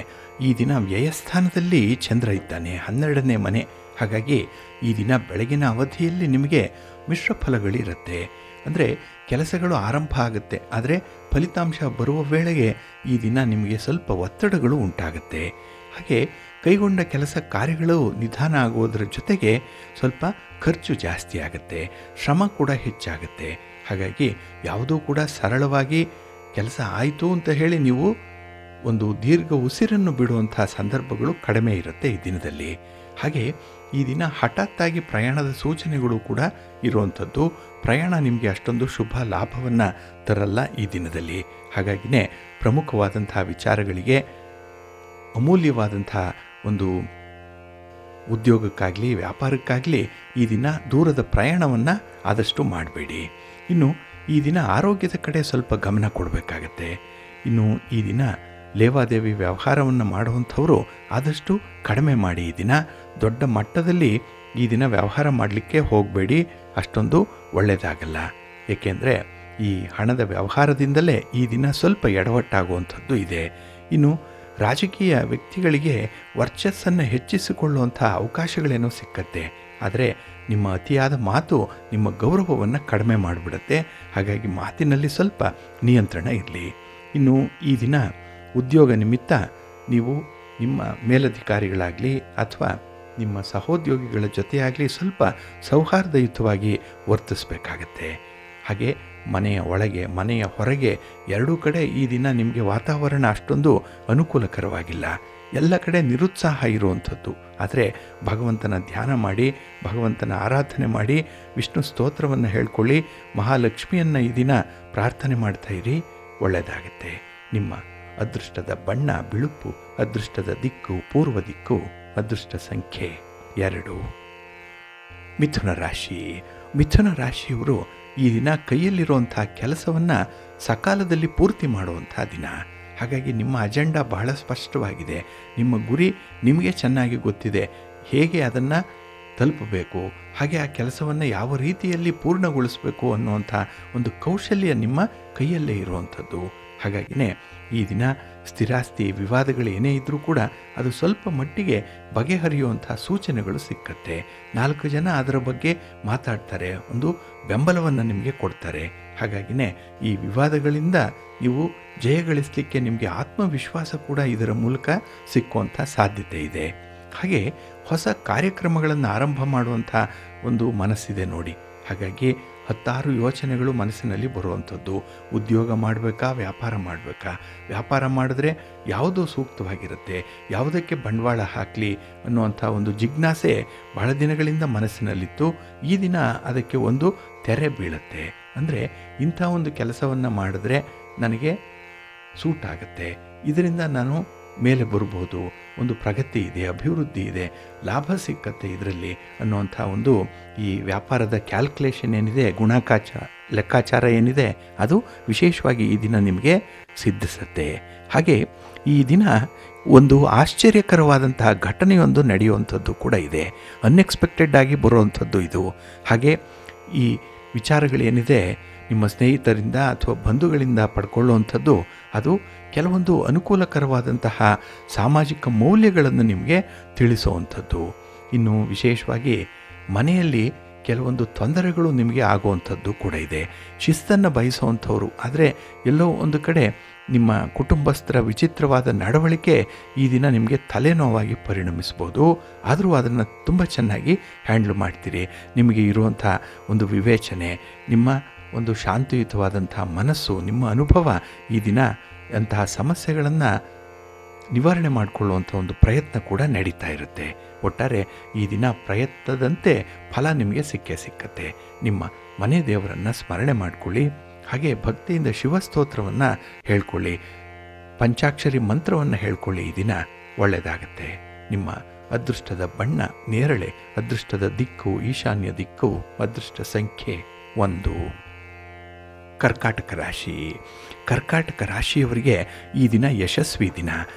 ಈ ದಿನ ವ್ಯಯಸ್ಥಾನದಲ್ಲಿ ಚಂದ್ರ ಇದ್ದಾನೆ, 12ನೇ ಮನೆ. ಹಾಗಾಗಿ ಈ ದಿನ ಬೆಳಗಿನ ಅವಧಿಯಲ್ಲಿ ನಿಮಗೆ ಮಿಶ್ರ ಫಲಗಳಿರುತ್ತೆ. ಅಂದರೆ ಕೆಲಸಗಳು ಆರಂಭ ಆಗುತ್ತೆ, ಆದರೆ ಫಲಿತಾಂಶ ಬರುವ ವೇಳೆಗೆ ಈ ದಿನ ನಿಮಗೆ ಸ್ವಲ್ಪ ಒತ್ತಡಗಳು ಉಂಟಾಗುತ್ತೆ. ಹಾಗೆ ಕೈಗೊಂಡ ಕೆಲಸ ಕಾರ್ಯಗಳು ನಿಧಾನ ಆಗುವುದರ ಜೊತೆಗೆ ಸ್ವಲ್ಪ ಖರ್ಚು ಜಾಸ್ತಿ ಆಗುತ್ತೆ, ಶ್ರಮ ಕೂಡ ಹೆಚ್ಚಾಗುತ್ತೆ. ಹಾಗಾಗಿ ಯಾವುದೂ ಕೂಡ ಸರಳವಾಗಿ ಕೆಲಸ ಆಯಿತು ಅಂತ ಹೇಳಿ ನೀವು ಒಂದು ದೀರ್ಘ ಉಸಿರನ್ನು ಬಿಡುವಂಥ ಸಂದರ್ಭಗಳು ಕಡಿಮೆ ಇರುತ್ತೆ ಈ ದಿನದಲ್ಲಿ. ಹಾಗೆ ಈ ದಿನ ಹಠಾತ್ತಾಗಿ ಪ್ರಯಾಣದ ಸೂಚನೆಗಳು ಕೂಡ ಇರುವಂಥದ್ದು. ಪ್ರಯಾಣ ನಿಮಗೆ ಅಷ್ಟೊಂದು ಶುಭ ಲಾಭವನ್ನು ತರಲ್ಲ ಈ ದಿನದಲ್ಲಿ. ಹಾಗಾಗಿನೇ ಪ್ರಮುಖವಾದಂಥ ವಿಚಾರಗಳಿಗೆ, ಅಮೂಲ್ಯವಾದಂಥ ಒಂದು ಉದ್ಯೋಗಕ್ಕಾಗಲಿ ವ್ಯಾಪಾರಕ್ಕಾಗಲಿ ಈ ದಿನ ದೂರದ ಪ್ರಯಾಣವನ್ನು ಆದಷ್ಟು ಮಾಡಬೇಡಿ. ಇನ್ನು ಈ ದಿನ ಆರೋಗ್ಯದ ಕಡೆ ಸ್ವಲ್ಪ ಗಮನ ಕೊಡಬೇಕಾಗತ್ತೆ. ಇನ್ನು ಈ ದಿನ ಲೇವಾದೇವಿ ವ್ಯವಹಾರವನ್ನು ಮಾಡುವಂಥವರು ಆದಷ್ಟು ಕಡಿಮೆ ಮಾಡಿ. ಈ ದಿನ ದೊಡ್ಡ ಮಟ್ಟದಲ್ಲಿ ಈ ದಿನ ವ್ಯವಹಾರ ಮಾಡಲಿಕ್ಕೆ ಹೋಗಬೇಡಿ, ಅಷ್ಟೊಂದು ಒಳ್ಳೆಯದಾಗಲ್ಲ. ಏಕೆಂದರೆ ಈ ಹಣದ ವ್ಯವಹಾರದಿಂದಲೇ ಈ ದಿನ ಸ್ವಲ್ಪ ಎಡವಟ್ಟಾಗುವಂಥದ್ದು ಇದೆ. ಇನ್ನು ರಾಜಕೀಯ ವ್ಯಕ್ತಿಗಳಿಗೆ ವರ್ಚಸ್ಸನ್ನು ಹೆಚ್ಚಿಸಿಕೊಳ್ಳುವಂಥ ಅವಕಾಶಗಳೇನೋ ಸಿಕ್ಕತ್ತೆ, ಆದರೆ ನಿಮ್ಮ ಅತಿಯಾದ ಮಾತು ನಿಮ್ಮ ಗೌರವವನ್ನು ಕಡಿಮೆ ಮಾಡಿಬಿಡುತ್ತೆ. ಹಾಗಾಗಿ ಮಾತಿನಲ್ಲಿ ಸ್ವಲ್ಪ ನಿಯಂತ್ರಣ ಇರಲಿ. ಇನ್ನು ಈ ದಿನ ಉದ್ಯೋಗ ನಿಮಿತ್ತ ನೀವು ನಿಮ್ಮ ಮೇಲಧಿಕಾರಿಗಳಾಗಲಿ ಅಥವಾ ನಿಮ್ಮ ಸಹೋದ್ಯೋಗಿಗಳ ಜೊತೆಯಾಗಲಿ ಸ್ವಲ್ಪ ಸೌಹಾರ್ದಯುತವಾಗಿ ವರ್ತಿಸಬೇಕಾಗತ್ತೆ. ಹಾಗೆ ಮನೆಯ ಒಳಗೆ ಮನೆಯ ಹೊರಗೆ ಎರಡೂ ಕಡೆ ಈ ದಿನ ನಿಮಗೆ ವಾತಾವರಣ ಅಷ್ಟೊಂದು ಅನುಕೂಲಕರವಾಗಿಲ್ಲ. ಎಲ್ಲ ಕಡೆ ನಿರುತ್ಸಾಹ ಇರುವಂಥದ್ದು. ಆದರೆ ಭಗವಂತನ ಧ್ಯಾನ ಮಾಡಿ, ಭಗವಂತನ ಆರಾಧನೆ ಮಾಡಿ, ವಿಷ್ಣು ಸ್ತೋತ್ರವನ್ನು ಹೇಳ್ಕೊಳ್ಳಿ, ಮಹಾಲಕ್ಷ್ಮಿಯನ್ನು ಈ ದಿನ ಪ್ರಾರ್ಥನೆ ಮಾಡ್ತಾ ಇರಿ, ಒಳ್ಳೆಯದಾಗುತ್ತೆ. ನಿಮ್ಮ ಅದೃಷ್ಟದ ಬಣ್ಣ ಬಿಳುಪು, ಅದೃಷ್ಟದ ದಿಕ್ಕು ಪೂರ್ವ ದಿಕ್ಕು, ಅದೃಷ್ಟ ಸಂಖ್ಯೆ 2. ಮಿಥುನ ರಾಶಿ. ಮಿಥುನ ರಾಶಿಯವರು ಈ ದಿನ ಕೈಯಲ್ಲಿರುವಂಥ ಕೆಲಸವನ್ನು ಸಕಾಲದಲ್ಲಿ ಪೂರ್ತಿ ಮಾಡುವಂಥ ದಿನ. ಹಾಗಾಗಿ ನಿಮ್ಮ ಅಜೆಂಡಾ ಬಹಳ ಸ್ಪಷ್ಟವಾಗಿದೆ. ನಿಮ್ಮ ಗುರಿ ನಿಮಗೆ ಚೆನ್ನಾಗಿ ಗೊತ್ತಿದೆ, ಹೇಗೆ ಅದನ್ನು ತಲುಪಬೇಕು, ಹಾಗೆ ಆ ಕೆಲಸವನ್ನು ಯಾವ ರೀತಿಯಲ್ಲಿ ಪೂರ್ಣಗೊಳಿಸಬೇಕು ಅನ್ನುವಂಥ ಒಂದು ಕೌಶಲ್ಯ ನಿಮ್ಮ ಕೈಯಲ್ಲೇ ಇರುವಂಥದ್ದು. ಹಾಗಾಗಿನೇ ಈ ದಿನ ಸ್ಥಿರಾಸ್ತಿ ವಿವಾದಗಳು ಏನೇ ಇದ್ದರೂ ಕೂಡ ಅದು ಸ್ವಲ್ಪ ಮಟ್ಟಿಗೆ ಬಗೆಹರಿಯುವಂಥ ಸೂಚನೆಗಳು ಸಿಕ್ಕತ್ತೆ. 4 ಜನ ಅದರ ಬಗ್ಗೆ ಮಾತಾಡ್ತಾರೆ, ಒಂದು ಬೆಂಬಲವನ್ನು ನಿಮಗೆ ಕೊಡ್ತಾರೆ. ಹಾಗಾಗಿನೇ ಈ ವಿವಾದಗಳಿಂದ ನೀವು ಜಯಗಳಿಸಲಿಕ್ಕೆ ನಿಮಗೆ ಆತ್ಮವಿಶ್ವಾಸ ಕೂಡ ಇದರ ಮೂಲಕ ಸಿಕ್ಕುವಂಥ ಸಾಧ್ಯತೆ ಇದೆ. ಹಾಗೆ ಹೊಸ ಕಾರ್ಯಕ್ರಮಗಳನ್ನು ಆರಂಭ ಮಾಡುವಂಥ ಒಂದು ಮನಸ್ಸಿದೆ ನೋಡಿ. ಹಾಗಾಗಿ 10 ಯೋಚನೆಗಳು ಮನಸ್ಸಿನಲ್ಲಿ ಬರುವಂಥದ್ದು. ಉದ್ಯೋಗ ಮಾಡಬೇಕಾ, ವ್ಯಾಪಾರ ಮಾಡಬೇಕಾ, ವ್ಯಾಪಾರ ಮಾಡಿದ್ರೆ ಯಾವುದೋ ಸೂಕ್ತವಾಗಿರುತ್ತೆ, ಯಾವುದಕ್ಕೆ ಬಂಡವಾಳ ಹಾಕಲಿ ಅನ್ನುವಂಥ ಒಂದು ಜಿಜ್ಞಾಸೆ ಬಹಳ ದಿನಗಳಿಂದ ಮನಸ್ಸಿನಲ್ಲಿತ್ತು. ಈ ದಿನ ಅದಕ್ಕೆ ಒಂದು ತೆರೆ ಬೀಳುತ್ತೆ. ಅಂದರೆ ಇಂಥ ಒಂದು ಕೆಲಸವನ್ನು ಮಾಡಿದ್ರೆ ನನಗೆ ಸೂಟ್ ಆಗುತ್ತೆ, ಇದರಿಂದ ನಾನು ಮೇಲೆ ಬರ್ಬೋದು, ಒಂದು ಪ್ರಗತಿ ಇದೆ, ಅಭಿವೃದ್ಧಿ ಇದೆ, ಲಾಭ ಸಿಕ್ಕತ್ತೆ ಇದರಲ್ಲಿ ಅನ್ನುವಂಥ ಒಂದು ಈ ವ್ಯಾಪಾರದ ಕ್ಯಾಲ್ಕುಲೇಷನ್ ಏನಿದೆ, ಲೆಕ್ಕಾಚಾರ ಏನಿದೆ, ಅದು ವಿಶೇಷವಾಗಿ ಈ ದಿನ ನಿಮಗೆ ಸಿದ್ಧಿಸುತ್ತೆ. ಹಾಗೆ ಈ ದಿನ ಒಂದು ಆಶ್ಚರ್ಯಕರವಾದಂತಹ ಘಟನೆಯೊಂದು ನಡೆಯುವಂಥದ್ದು ಕೂಡ ಇದೆ. ಅನ್ಎಕ್ಸ್ಪೆಕ್ಟೆಡ್ ಆಗಿ ಬರುವಂಥದ್ದು ಇದು. ಹಾಗೆ ಈ ವಿಚಾರಗಳೇನಿದೆ ನಿಮ್ಮ ಸ್ನೇಹಿತರಿಂದ ಅಥವಾ ಬಂಧುಗಳಿಂದ ಪಡ್ಕೊಳ್ಳುವಂಥದ್ದು, ಅದು ಕೆಲವೊಂದು ಅನುಕೂಲಕರವಾದಂತಹ ಸಾಮಾಜಿಕ ಮೌಲ್ಯಗಳನ್ನು ನಿಮಗೆ ತಿಳಿಸುವಂಥದ್ದು. ಇನ್ನು ವಿಶೇಷವಾಗಿ ಮನೆಯಲ್ಲಿ ಕೆಲವೊಂದು ತೊಂದರೆಗಳು ನಿಮಗೆ ಆಗುವಂಥದ್ದು ಕೂಡ ಇದೆ. ಶಿಸ್ತನ್ನು ಬಯಸುವಂಥವ್ರು, ಆದರೆ ಎಲ್ಲೋ ಒಂದು ಕಡೆ ನಿಮ್ಮ ಕುಟುಂಬಸ್ಥರ ವಿಚಿತ್ರವಾದ ನಡವಳಿಕೆ ಈ ದಿನ ನಿಮಗೆ ತಲೆನೋವಾಗಿ ಪರಿಣಮಿಸ್ಬೋದು. ಆದರೂ ಅದನ್ನು ತುಂಬ ಚೆನ್ನಾಗಿ ಹ್ಯಾಂಡ್ಲ್ ಮಾಡ್ತೀರಿ. ನಿಮಗೆ ಇರುವಂಥ ಒಂದು ವಿವೇಚನೆ, ನಿಮ್ಮ ಒಂದು ಶಾಂತಿಯುತವಾದಂಥ ಮನಸ್ಸು, ನಿಮ್ಮ ಅನುಭವ ಈ ದಿನ ಅಂತಹ ಸಮಸ್ಯೆಗಳನ್ನು ನಿವಾರಣೆ ಮಾಡಿಕೊಳ್ಳುವಂಥ ಒಂದು ಪ್ರಯತ್ನ ಕೂಡ ನಡೀತಾ ಇರುತ್ತೆ. ಒಟ್ಟಾರೆ ಈ ದಿನ ಪ್ರಯತ್ನದಂತೆ ಫಲ ನಿಮಗೆ ಸಿಕ್ಕತ್ತೆ. ನಿಮ್ಮ ಮನೆ ದೇವರನ್ನು ಸ್ಮರಣೆ ಮಾಡಿಕೊಳ್ಳಿ. ಹಾಗೆ ಭಕ್ತಿಯಿಂದ ಶಿವಸ್ತೋತ್ರವನ್ನು ಹೇಳ್ಕೊಳ್ಳಿ, ಪಂಚಾಕ್ಷರಿ ಮಂತ್ರವನ್ನು ಹೇಳ್ಕೊಳ್ಳಿ. ಈ ದಿನ ಒಳ್ಳೆಯದಾಗತ್ತೆ. ನಿಮ್ಮ ಅದೃಷ್ಟದ ಬಣ್ಣ ನೇರಳೆ, ಅದೃಷ್ಟದ ದಿಕ್ಕು ಈಶಾನ್ಯ ದಿಕ್ಕು, ಅದೃಷ್ಟ ಸಂಖ್ಯೆ 1. ಕರ್ಕಾಟಕ ರಾಶಿ. ಕರ್ಕಾಟಕ ರಾಶಿಯವರಿಗೆ ಈ ದಿನ ಯಶಸ್ವಿ ದಿನ.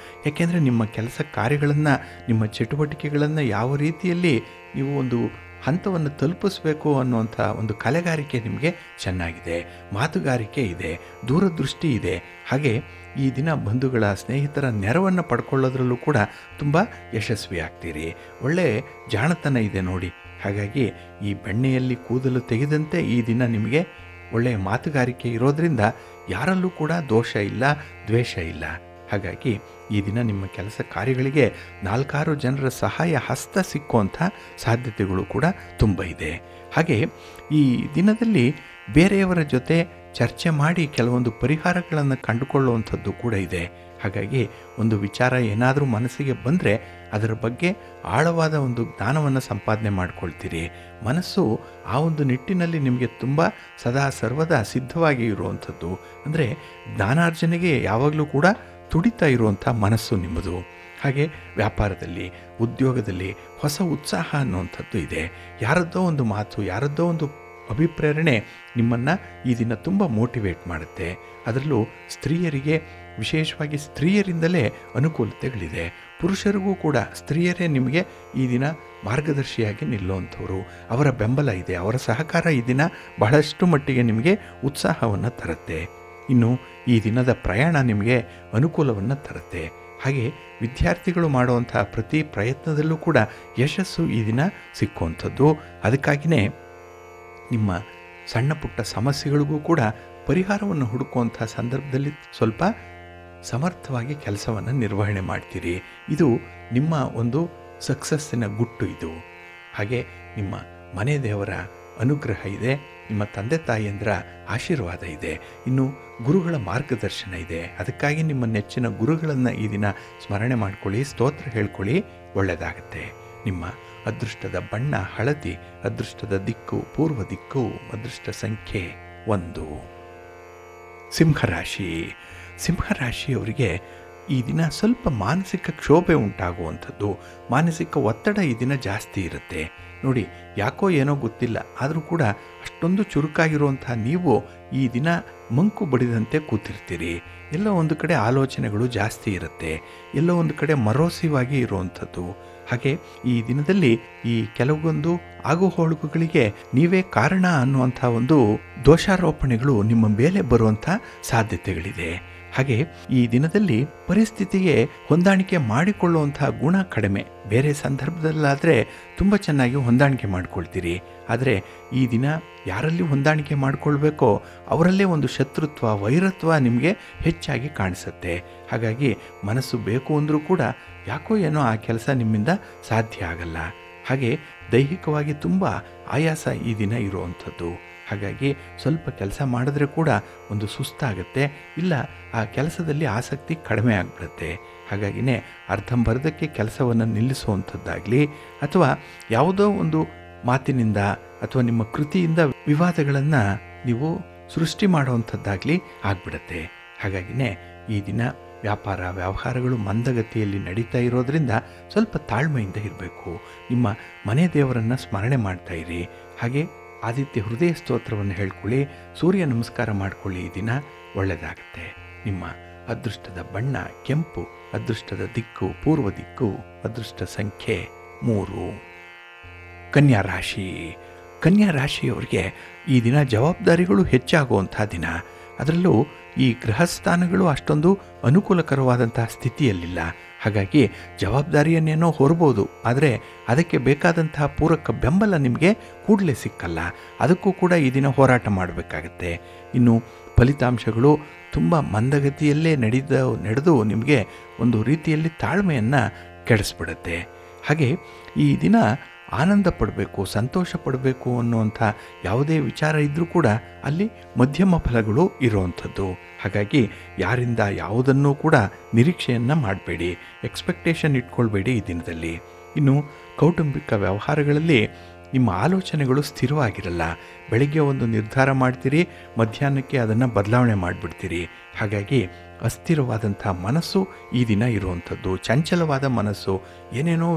ಯಾಕೆಂದರೆ ನಿಮ್ಮ ಕೆಲಸ ಕಾರ್ಯಗಳನ್ನು, ನಿಮ್ಮ ಚಟುವಟಿಕೆಗಳನ್ನು ಯಾವ ರೀತಿಯಲ್ಲಿ ನೀವು ಒಂದು ಹಂತವನ್ನು ತಲುಪಿಸ್ಬೇಕು ಅನ್ನುವಂಥ ಒಂದು ಕಲೆಗಾರಿಕೆ ನಿಮಗೆ ಚೆನ್ನಾಗಿದೆ, ಮಾತುಗಾರಿಕೆ ಇದೆ, ದೂರದೃಷ್ಟಿ ಇದೆ. ಹಾಗೆ ಈ ದಿನ ಬಂಧುಗಳ ಸ್ನೇಹಿತರ ನೆರವನ್ನು ಪಡ್ಕೊಳ್ಳೋದ್ರಲ್ಲೂ ಕೂಡ ತುಂಬ ಯಶಸ್ವಿ ಆಗ್ತೀರಿ. ಒಳ್ಳೆಯ ಜಾಣತನ ಇದೆ ನೋಡಿ. ಹಾಗಾಗಿ ಈ ಬೆಣ್ಣೆಯಲ್ಲಿ ಕೂದಲು ತೆಗೆದಂತೆ ಈ ದಿನ ನಿಮಗೆ ಒಳ್ಳೆಯ ಮಾತುಗಾರಿಕೆ ಇರೋದರಿಂದ ಯಾರಲ್ಲೂ ಕೂಡ ದೋಷ ಇಲ್ಲ, ದ್ವೇಷ ಇಲ್ಲ. ಹಾಗಾಗಿ ಈ ದಿನ ನಿಮ್ಮ ಕೆಲಸ ಕಾರ್ಯಗಳಿಗೆ 4-6 ಜನರ ಸಹಾಯ ಹಸ್ತ ಸಿಕ್ಕುವಂಥ ಸಾಧ್ಯತೆಗಳು ಕೂಡ ತುಂಬ ಇದೆ. ಹಾಗೆ ಈ ದಿನದಲ್ಲಿ ಬೇರೆಯವರ ಜೊತೆ ಚರ್ಚೆ ಮಾಡಿ ಕೆಲವೊಂದು ಪರಿಹಾರಗಳನ್ನು ಕಂಡುಕೊಳ್ಳುವಂಥದ್ದು ಕೂಡ ಇದೆ. ಹಾಗಾಗಿ ಒಂದು ವಿಚಾರ ಏನಾದರೂ ಮನಸ್ಸಿಗೆ ಬಂದರೆ ಅದರ ಬಗ್ಗೆ ಆಳವಾದ ಒಂದು ಜ್ಞಾನವನ್ನು ಸಂಪಾದನೆ ಮಾಡ್ಕೊಳ್ತೀರಿ. ಮನಸ್ಸು ಆ ಒಂದು ನಿಟ್ಟಿನಲ್ಲಿ ನಿಮಗೆ ತುಂಬ ಸದಾ ಸರ್ವದಾ ಸಿದ್ಧವಾಗಿ ಇರುವಂಥದ್ದು. ಅಂದರೆ ಜ್ಞಾನಾರ್ಜನೆಗೆ ಯಾವಾಗಲೂ ಕೂಡ ತುಡಿತಾ ಇರುವಂಥ ಮನಸ್ಸು ನಿಮ್ಮದು. ಹಾಗೆ ವ್ಯಾಪಾರದಲ್ಲಿ, ಉದ್ಯೋಗದಲ್ಲಿ ಹೊಸ ಉತ್ಸಾಹ ಅನ್ನುವಂಥದ್ದು ಇದೆ. ಯಾರದ್ದೋ ಒಂದು ಮಾತು, ಯಾರದ್ದೋ ಒಂದು ಅಭಿಪ್ರೇರಣೆ ನಿಮ್ಮನ್ನು ಈ ದಿನ ತುಂಬ ಮೋಟಿವೇಟ್ ಮಾಡುತ್ತೆ. ಅದರಲ್ಲೂ ಸ್ತ್ರೀಯರಿಗೆ, ವಿಶೇಷವಾಗಿ ಸ್ತ್ರೀಯರಿಂದಲೇ ಅನುಕೂಲತೆಗಳಿದೆ. ಪುರುಷರಿಗೂ ಕೂಡ ಸ್ತ್ರೀಯರೇ ನಿಮಗೆ ಈ ದಿನ ಮಾರ್ಗದರ್ಶಿಯಾಗಿ ನಿಲ್ಲುವಂಥವ್ರು. ಅವರ ಬೆಂಬಲ ಇದೆ, ಅವರ ಸಹಕಾರ ಈ ದಿನ ಬಹಳಷ್ಟು ಮಟ್ಟಿಗೆ ನಿಮಗೆ ಉತ್ಸಾಹವನ್ನು ತರುತ್ತೆ. ಇನ್ನು ಈ ದಿನದ ಪ್ರಯಾಣ ನಿಮಗೆ ಅನುಕೂಲವನ್ನು ತರುತ್ತೆ. ಹಾಗೆ ವಿದ್ಯಾರ್ಥಿಗಳು ಮಾಡುವಂಥ ಪ್ರತಿ ಪ್ರಯತ್ನದಲ್ಲೂ ಕೂಡ ಯಶಸ್ಸು ಈ ದಿನ ಸಿಕ್ಕುವಂಥದ್ದು. ಅದಕ್ಕಾಗಿಯೇ ನಿಮ್ಮ ಸಣ್ಣ ಪುಟ್ಟ ಸಮಸ್ಯೆಗಳಿಗೂ ಕೂಡ ಪರಿಹಾರವನ್ನು ಹುಡುಕುವಂಥ ಸಂದರ್ಭದಲ್ಲಿ ಸ್ವಲ್ಪ ಸಮರ್ಥವಾಗಿ ಕೆಲಸವನ್ನು ನಿರ್ವಹಣೆ ಮಾಡ್ತೀರಿ. ಇದು ನಿಮ್ಮ ಒಂದು ಸಕ್ಸಸ್ಸಿನ ಗುಟ್ಟು ಇದು. ಹಾಗೆ ನಿಮ್ಮ ಮನೆ ದೇವರ ಅನುಗ್ರಹ ಇದೆ, ನಿಮ್ಮ ತಂದೆ ತಾಯಿಯಂದ್ರ ಆಶೀರ್ವಾದ ಇದೆ, ಇನ್ನು ಗುರುಗಳ ಮಾರ್ಗದರ್ಶನ ಇದೆ. ಅದಕ್ಕಾಗಿ ನಿಮ್ಮ ನೆಚ್ಚಿನ ಗುರುಗಳನ್ನು ಈ ದಿನ ಸ್ಮರಣೆ ಮಾಡ್ಕೊಳ್ಳಿ, ಸ್ತೋತ್ರ ಹೇಳ್ಕೊಳ್ಳಿ, ಒಳ್ಳೆಯದಾಗತ್ತೆ. ನಿಮ್ಮ ಅದೃಷ್ಟದ ಬಣ್ಣ ಹಳದಿ, ಅದೃಷ್ಟದ ದಿಕ್ಕು ಪೂರ್ವ ದಿಕ್ಕು, ಅದೃಷ್ಟ ಸಂಖ್ಯೆ 1. ಸಿಂಹರಾಶಿ. ಸಿಂಹರಾಶಿಯವರಿಗೆ ಈ ದಿನ ಸ್ವಲ್ಪ ಮಾನಸಿಕ ಕ್ಷೋಭೆ ಉಂಟಾಗುವಂಥದ್ದು, ಮಾನಸಿಕ ಒತ್ತಡ ಈ ದಿನ ಜಾಸ್ತಿ ಇರುತ್ತೆ ನೋಡಿ. ಯಾಕೋ ಏನೋ ಗೊತ್ತಿಲ್ಲ, ಆದರೂ ಕೂಡ ಅಷ್ಟೊಂದು ಚುರುಕಾಗಿರುವಂಥ ನೀವು ಈ ದಿನ ಮಂಕು ಬಡಿದಂತೆ ಕೂತಿರ್ತೀರಿ. ಎಲ್ಲೋ ಒಂದು ಕಡೆ ಆಲೋಚನೆಗಳು ಜಾಸ್ತಿ ಇರುತ್ತೆ, ಎಲ್ಲೋ ಒಂದು ಕಡೆ ಮರೋಸಿವಾಗಿ ಇರುವಂಥದ್ದು. ಹಾಗೆ ಈ ದಿನದಲ್ಲಿ ಈ ಕೆಲವೊಂದು ಆಗುಹೋಳುಗಳಿಗೆ ನೀವೇ ಕಾರಣ ಅನ್ನುವಂಥ ಒಂದು ದೋಷಾರೋಪಣೆಗಳು ನಿಮ್ಮ ಮೇಲೆ ಬರುವಂಥ ಸಾಧ್ಯತೆಗಳಿದೆ. ಹಾಗೆ ಈ ದಿನದಲ್ಲಿ ಪರಿಸ್ಥಿತಿಗೆ ಹೊಂದಾಣಿಕೆ ಮಾಡಿಕೊಳ್ಳುವಂತಹ ಗುಣ ಕಡಿಮೆ. ಬೇರೆ ಸಂದರ್ಭದಲ್ಲಾದರೆ ತುಂಬ ಚೆನ್ನಾಗಿ ಹೊಂದಾಣಿಕೆ ಮಾಡ್ಕೊಳ್ತೀರಿ. ಆದರೆ ಈ ದಿನ ಯಾರಲ್ಲಿ ಹೊಂದಾಣಿಕೆ ಮಾಡಿಕೊಳ್ಬೇಕೋ ಅವರಲ್ಲೇ ಒಂದು ಶತ್ರುತ್ವ, ವೈರತ್ವ ನಿಮಗೆ ಹೆಚ್ಚಾಗಿ ಕಾಣಿಸುತ್ತೆ. ಹಾಗಾಗಿ ಮನಸ್ಸು ಬೇಕು ಅಂದರೂ ಕೂಡ ಯಾಕೋ ಏನೋ ಆ ಕೆಲಸ ನಿಮ್ಮಿಂದ ಸಾಧ್ಯ ಆಗಲ್ಲ. ಹಾಗೆ ದೈಹಿಕವಾಗಿ ತುಂಬ ಆಯಾಸ ಈ ದಿನ ಇರುವಂಥದ್ದು. ಹಾಗಾಗಿ ಸ್ವಲ್ಪ ಕೆಲಸ ಮಾಡಿದ್ರೆ ಕೂಡ ಒಂದು ಸುಸ್ತಾಗುತ್ತೆ, ಇಲ್ಲ ಆ ಕೆಲಸದಲ್ಲಿ ಆಸಕ್ತಿ ಕಡಿಮೆ ಆಗಿಬಿಡುತ್ತೆ. ಹಾಗಾಗಿನೇ ಅರ್ಧಂಬರ್ಧಕ್ಕೆ ಕೆಲಸವನ್ನು ನಿಲ್ಲಿಸುವಂಥದ್ದಾಗಲಿ ಅಥವಾ ಯಾವುದೋ ಒಂದು ಮಾತಿನಿಂದ ಅಥವಾ ನಿಮ್ಮ ಕೃತಿಯಿಂದ ವಿವಾದಗಳನ್ನು ನೀವು ಸೃಷ್ಟಿ ಮಾಡುವಂಥದ್ದಾಗಲಿ ಆಗಿಬಿಡುತ್ತೆ. ಹಾಗಾಗಿನೇ ಈ ದಿನ ವ್ಯಾಪಾರ ವ್ಯವಹಾರಗಳು ಮಂದಗತಿಯಲ್ಲಿ ನಡೀತಾ ಇರೋದರಿಂದ ಸ್ವಲ್ಪ ತಾಳ್ಮೆಯಿಂದ ಇರಬೇಕು. ನಿಮ್ಮ ಮನೆ ದೇವರನ್ನು ಸ್ಮರಣೆ ಮಾಡ್ತಾ ಇರಿ. ಹಾಗೆ ಆದಿತ್ಯ ಹೃದಯ ಸ್ತೋತ್ರವನ್ನು ಹೇಳ್ಕೊಳ್ಳಿ, ಸೂರ್ಯ ನಮಸ್ಕಾರ ಮಾಡಿಕೊಳ್ಳಿ. ಈ ದಿನ ಒಳ್ಳೆಯದಾಗುತ್ತೆ. ನಿಮ್ಮ ಅದೃಷ್ಟದ ಬಣ್ಣ ಕೆಂಪು, ಅದೃಷ್ಟದ ದಿಕ್ಕು ಪೂರ್ವ ದಿಕ್ಕು, ಅದೃಷ್ಟ ಸಂಖ್ಯೆ 3. ಕನ್ಯಾ ರಾಶಿ. ಕನ್ಯಾ ರಾಶಿಯವರಿಗೆ ಈ ದಿನ ಜವಾಬ್ದಾರಿಗಳು ಹೆಚ್ಚಾಗುವಂಥ ದಿನ. ಅದರಲ್ಲೂ ಈ ಗೃಹಸ್ಥಾನಗಳು ಅಷ್ಟೊಂದು ಅನುಕೂಲಕರವಾದಂತಹ ಸ್ಥಿತಿಯಲ್ಲಿಲ್ಲ. ಹಾಗಾಗಿ ಜವಾಬ್ದಾರಿಯನ್ನೇನೋ ಹೊರಬೋದು, ಆದರೆ ಅದಕ್ಕೆ ಬೇಕಾದಂತಹ ಪೂರಕ ಬೆಂಬಲ ನಿಮಗೆ ಕೂಡಲೇ ಸಿಕ್ಕಲ್ಲ. ಅದಕ್ಕೂ ಕೂಡ ಈ ದಿನ ಹೋರಾಟ ಮಾಡಬೇಕಾಗತ್ತೆ. ಇನ್ನು ಫಲಿತಾಂಶಗಳು ತುಂಬ ಮಂದಗತಿಯಲ್ಲೇ ನಡೆದು ನಿಮಗೆ ಒಂದು ರೀತಿಯಲ್ಲಿ ತಾಳ್ಮೆಯನ್ನು ಕೆಡಿಸ್ಬಿಡುತ್ತೆ. ಹಾಗೆ ಈ ದಿನ ಆನಂದ ಪಡಬೇಕು, ಸಂತೋಷ ಪಡಬೇಕು ಅನ್ನುವಂಥ ಯಾವುದೇ ವಿಚಾರ ಇದ್ದರೂ ಕೂಡ ಅಲ್ಲಿ ಮಧ್ಯಮ ಫಲಗಳು ಇರುವಂಥದ್ದು. ಹಾಗಾಗಿ ಯಾರಿಂದ ಯಾವುದನ್ನೂ ಕೂಡ ನಿರೀಕ್ಷೆಯನ್ನು ಮಾಡಬೇಡಿ, ಎಕ್ಸ್ಪೆಕ್ಟೇಷನ್ ಇಟ್ಕೊಳ್ಬೇಡಿ ಈ ದಿನದಲ್ಲಿ. ಇನ್ನು ಕೌಟುಂಬಿಕ ವ್ಯವಹಾರಗಳಲ್ಲಿ ನಿಮ್ಮ ಆಲೋಚನೆಗಳು ಸ್ಥಿರವಾಗಿರಲ್ಲ. ಬೆಳಗ್ಗೆ ಒಂದು ನಿರ್ಧಾರ ಮಾಡ್ತೀರಿ, ಮಧ್ಯಾಹ್ನಕ್ಕೆ ಅದನ್ನು ಬದಲಾವಣೆ ಮಾಡಿಬಿಡ್ತೀರಿ. ಹಾಗಾಗಿ ಅಸ್ಥಿರವಾದಂಥ ಮನಸ್ಸು ಈ ದಿನ ಇರುವಂಥದ್ದು, ಚಂಚಲವಾದ ಮನಸ್ಸು, ಏನೇನೋ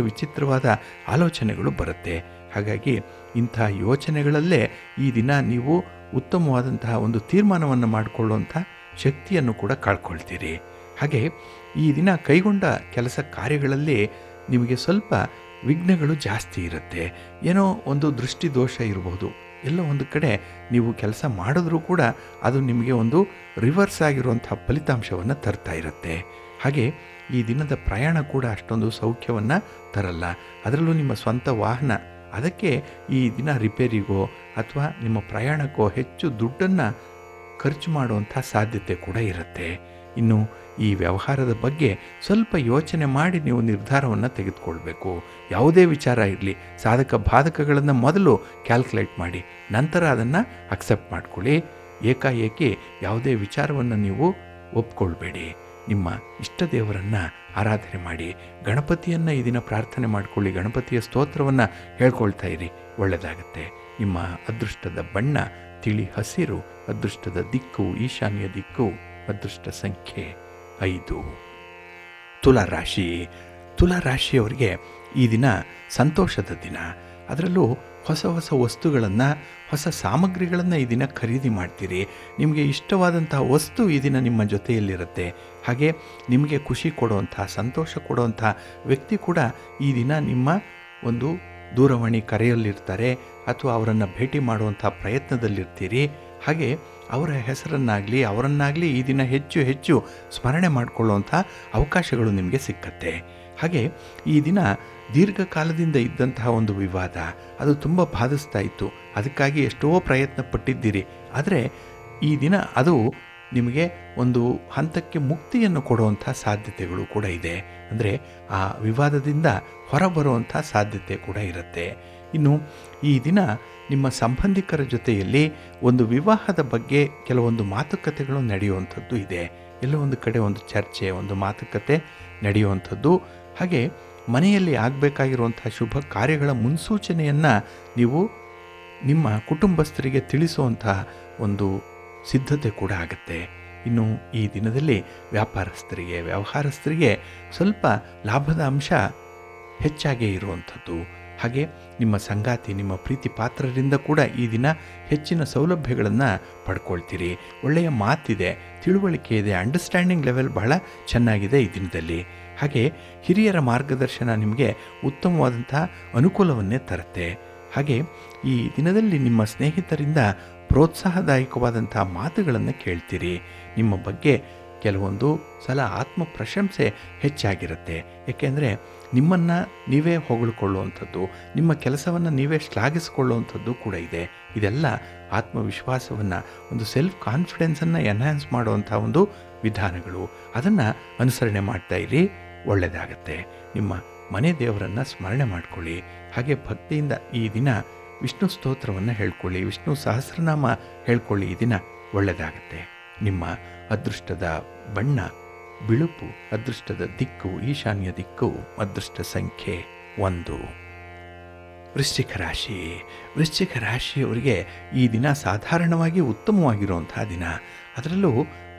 ವಿಚಿತ್ರವಾದ ಆಲೋಚನೆಗಳು ಬರುತ್ತೆ. ಹಾಗಾಗಿ ಇಂಥ ಯೋಚನೆಗಳಲ್ಲೇ ಈ ದಿನ ನೀವು ಉತ್ತಮವಾದಂತಹ ಒಂದು ತೀರ್ಮಾನವನ್ನು ಮಾಡಿಕೊಳ್ಳುವಂಥ ಶಕ್ತಿಯನ್ನು ಕೂಡ ಕಳ್ಕೊಳ್ತೀರಿ. ಹಾಗೆ ಈ ದಿನ ಕೈಗೊಂಡ ಕೆಲಸ ಕಾರ್ಯಗಳಲ್ಲಿ ನಿಮಗೆ ಸ್ವಲ್ಪ ವಿಘ್ನಗಳು ಜಾಸ್ತಿ ಇರುತ್ತೆ. ಏನೋ ಒಂದು ದೃಷ್ಟಿ ದೋಷ ಇರಬಹುದು. ಎಲ್ಲೋ ಒಂದು ಕಡೆ ನೀವು ಕೆಲಸ ಮಾಡಿದ್ರೂ ಕೂಡ ಅದು ನಿಮಗೆ ಒಂದು ರಿವರ್ಸ್ ಆಗಿರುವಂಥ ಫಲಿತಾಂಶವನ್ನು ತರ್ತಾ ಇರುತ್ತೆ. ಹಾಗೆ ಈ ದಿನದ ಪ್ರಯಾಣ ಕೂಡ ಅಷ್ಟೊಂದು ಸೌಖ್ಯವನ್ನು ತರಲ್ಲ. ಅದರಲ್ಲೂ ನಿಮ್ಮ ಸ್ವಂತ ವಾಹನ, ಅದಕ್ಕೆ ಈ ದಿನ ರಿಪೇರಿಗೋ ಅಥವಾ ನಿಮ್ಮ ಪ್ರಯಾಣಕ್ಕೋ ಹೆಚ್ಚು ದುಡ್ಡನ್ನು ಖರ್ಚು ಮಾಡುವಂಥ ಸಾಧ್ಯತೆ ಕೂಡ ಇರುತ್ತೆ. ಇನ್ನು ಈ ವ್ಯವಹಾರದ ಬಗ್ಗೆ ಸ್ವಲ್ಪ ಯೋಚನೆ ಮಾಡಿ ನೀವು ನಿರ್ಧಾರವನ್ನು ತೆಗೆದುಕೊಳ್ಬೇಕು. ಯಾವುದೇ ವಿಚಾರ ಇರಲಿ, ಸಾಧಕ ಬಾಧಕಗಳನ್ನು ಮೊದಲು ಕ್ಯಾಲ್ಕುಲೇಟ್ ಮಾಡಿ, ನಂತರ ಅದನ್ನು ಅಕ್ಸೆಪ್ಟ್ ಮಾಡ್ಕೊಳ್ಳಿ. ಏಕಾಏಕಿ ಯಾವುದೇ ವಿಚಾರವನ್ನು ನೀವು ಒಪ್ಕೊಳ್ಬೇಡಿ. ನಿಮ್ಮ ಇಷ್ಟ ದೇವರನ್ನು ಆರಾಧನೆ ಮಾಡಿ, ಗಣಪತಿಯನ್ನು ಈ ದಿನ ಪ್ರಾರ್ಥನೆ ಮಾಡಿಕೊಳ್ಳಿ, ಗಣಪತಿಯ ಸ್ತೋತ್ರವನ್ನು ಹೇಳ್ಕೊಳ್ತಾ ಇರಿ, ಒಳ್ಳೆಯದಾಗುತ್ತೆ. ನಿಮ್ಮ ಅದೃಷ್ಟದ ಬಣ್ಣ ತಿಳಿ ಹಸಿರು, ಅದೃಷ್ಟದ ದಿಕ್ಕು ಈಶಾನ್ಯ ದಿಕ್ಕು, ಅದೃಷ್ಟ ಸಂಖ್ಯೆ 5. ತುಲಾರಾಶಿ. ತುಲಾರಾಶಿಯವರಿಗೆ ಈ ದಿನ ಸಂತೋಷದ ದಿನ. ಅದರಲ್ಲೂ ಹೊಸ ಹೊಸ ವಸ್ತುಗಳನ್ನು, ಹೊಸ ಸಾಮಗ್ರಿಗಳನ್ನು ಈ ದಿನ ಖರೀದಿ ಮಾಡ್ತೀರಿ. ನಿಮಗೆ ಇಷ್ಟವಾದಂಥ ವಸ್ತು ಈ ದಿನ ನಿಮ್ಮ ಜೊತೆಯಲ್ಲಿರುತ್ತೆ. ಹಾಗೆ ನಿಮಗೆ ಖುಷಿ ಕೊಡುವಂಥ, ಸಂತೋಷ ಕೊಡುವಂಥ ವ್ಯಕ್ತಿ ಕೂಡ ಈ ದಿನ ನಿಮ್ಮ ಒಂದು ದೂರವಾಣಿ ಕರೆಯಲ್ಲಿರ್ತಾರೆ ಅಥವಾ ಅವರನ್ನು ಭೇಟಿ ಮಾಡುವಂಥ ಪ್ರಯತ್ನದಲ್ಲಿರ್ತೀರಿ. ಹಾಗೆ ಅವರ ಹೆಸರನ್ನಾಗಲಿ ಅವರನ್ನಾಗಲಿ ಈ ದಿನ ಹೆಚ್ಚು ಹೆಚ್ಚು ಸ್ಮರಣೆ ಮಾಡಿಕೊಳ್ಳುವಂಥ ಅವಕಾಶಗಳು ನಿಮಗೆ ಸಿಕ್ಕತ್ತೆ. ಹಾಗೆ ಈ ದಿನ ದೀರ್ಘಕಾಲದಿಂದ ಇದ್ದಂತಹ ಒಂದು ವಿವಾದ, ಅದು ತುಂಬ ಬಾಧಿಸ್ತಾ ಇತ್ತು. ಅದಕ್ಕಾಗಿ ಎಷ್ಟೋ ಪ್ರಯತ್ನ ಪಟ್ಟಿದ್ದೀರಿ. ಆದರೆ ಈ ದಿನ ಅದು ನಿಮಗೆ ಒಂದು ಹಂತಕ್ಕೆ ಮುಕ್ತಿಯನ್ನು ಕೊಡುವಂಥ ಸಾಧ್ಯತೆಗಳು ಕೂಡ ಇದೆ. ಅಂದರೆ ಆ ವಿವಾದದಿಂದ ಹೊರಬರುವಂಥ ಸಾಧ್ಯತೆ ಕೂಡ ಇರುತ್ತೆ. ಇನ್ನು ಈ ದಿನ ನಿಮ್ಮ ಸಂಬಂಧಿಕರ ಜೊತೆಯಲ್ಲಿ ಒಂದು ವಿವಾಹದ ಬಗ್ಗೆ ಕೆಲವೊಂದು ಮಾತುಕತೆಗಳು ನಡೆಯುವಂಥದ್ದು ಇದೆ. ಎಲ್ಲೋ ಒಂದು ಕಡೆ ಒಂದು ಚರ್ಚೆ, ಒಂದು ಮಾತುಕತೆ ನಡೆಯುವಂಥದ್ದು. ಹಾಗೆ ಮನೆಯಲ್ಲಿ ಆಗಬೇಕಾಗಿರುವಂಥ ಶುಭ ಕಾರ್ಯಗಳ ಮುನ್ಸೂಚನೆಯನ್ನು ನೀವು ನಿಮ್ಮ ಕುಟುಂಬಸ್ಥರಿಗೆ ತಿಳಿಸುವಂಥ ಒಂದು ಸಿದ್ಧತೆ ಕೂಡ ಆಗುತ್ತೆ. ಇನ್ನು ಈ ದಿನದಲ್ಲಿ ವ್ಯಾಪಾರಸ್ಥರಿಗೆ, ವ್ಯವಹಾರಸ್ಥರಿಗೆ ಸ್ವಲ್ಪ ಲಾಭದ ಅಂಶ ಹೆಚ್ಚಾಗೇ ಇರುವಂಥದ್ದು. ಹಾಗೆ ನಿಮ್ಮ ಸಂಗಾತಿ, ನಿಮ್ಮ ಪ್ರೀತಿ ಪಾತ್ರರಿಂದ ಕೂಡ ಈ ದಿನ ಹೆಚ್ಚಿನ ಸೌಲಭ್ಯಗಳನ್ನು ಪಡ್ಕೊಳ್ತೀರಿ. ಒಳ್ಳೆಯ ಮಾತಿದೆ, ತಿಳುವಳಿಕೆ ಇದೆ, ಅಂಡರ್ಸ್ಟ್ಯಾಂಡಿಂಗ್ ಲೆವೆಲ್ ಬಹಳ ಚೆನ್ನಾಗಿದೆ ಈ ದಿನದಲ್ಲಿ. ಹಾಗೆ ಹಿರಿಯರ ಮಾರ್ಗದರ್ಶನ ನಿಮಗೆ ಉತ್ತಮವಾದಂಥ ಅನುಕೂಲವನ್ನೇ ತರುತ್ತೆ. ಹಾಗೆ ಈ ದಿನದಲ್ಲಿ ನಿಮ್ಮ ಸ್ನೇಹಿತರಿಂದ ಪ್ರೋತ್ಸಾಹದಾಯಕವಾದಂಥ ಮಾತುಗಳನ್ನು ಕೇಳ್ತೀರಿ. ನಿಮ್ಮ ಬಗ್ಗೆ ಕೆಲವೊಂದು ಸಲ ಆತ್ಮ ಪ್ರಶಂಸೆ ಹೆಚ್ಚಾಗಿರುತ್ತೆ. ಏಕೆಂದರೆ ನಿಮ್ಮನ್ನು ನೀವೇ ಹೊಗಳ್ಕೊಳ್ಳುವಂಥದ್ದು, ನಿಮ್ಮ ಕೆಲಸವನ್ನು ನೀವೇ ಶ್ಲಾಘಿಸಿಕೊಳ್ಳುವಂಥದ್ದು ಕೂಡ ಇದೆ. ಇದೆಲ್ಲ ಆತ್ಮವಿಶ್ವಾಸವನ್ನು, ಒಂದು ಸೆಲ್ಫ್ ಕಾನ್ಫಿಡೆನ್ಸನ್ನು ಎನ್ಹ್ಯಾನ್ಸ್ ಮಾಡುವಂಥ ಒಂದು ವಿಧಾನಗಳು. ಅದನ್ನು ಅನುಸರಣೆ ಮಾಡ್ತಾ ಇರಿ, ಒಳ್ಳೆಯದಾಗತ್ತೆ. ನಿಮ್ಮ ಮನೆ ದೇವರನ್ನು ಸ್ಮರಣೆ ಮಾಡಿಕೊಳ್ಳಿ. ಹಾಗೆ ಭಕ್ತಿಯಿಂದ ಈ ದಿನ ವಿಷ್ಣು ಸ್ತೋತ್ರವನ್ನು ಹೇಳ್ಕೊಳ್ಳಿ, ವಿಷ್ಣು ಸಹಸ್ರನಾಮ ಹೇಳ್ಕೊಳ್ಳಿ. ಈ ದಿನ ಒಳ್ಳೆಯದಾಗತ್ತೆ. ನಿಮ್ಮ ಅದೃಷ್ಟದ ಬಣ್ಣ ಬಿಳುಪು, ಅದೃಷ್ಟದ ದಿಕ್ಕು ಈಶಾನ್ಯ ದಿಕ್ಕು, ಅದೃಷ್ಟ ಸಂಖ್ಯೆ 1. ವೃಶ್ಚಿಕ ರಾಶಿ. ವೃಶ್ಚಿಕ ರಾಶಿಯವರಿಗೆ ಈ ದಿನ ಸಾಧಾರಣವಾಗಿ ಉತ್ತಮವಾಗಿರುವಂಥ ದಿನ. ಅದರಲ್ಲೂ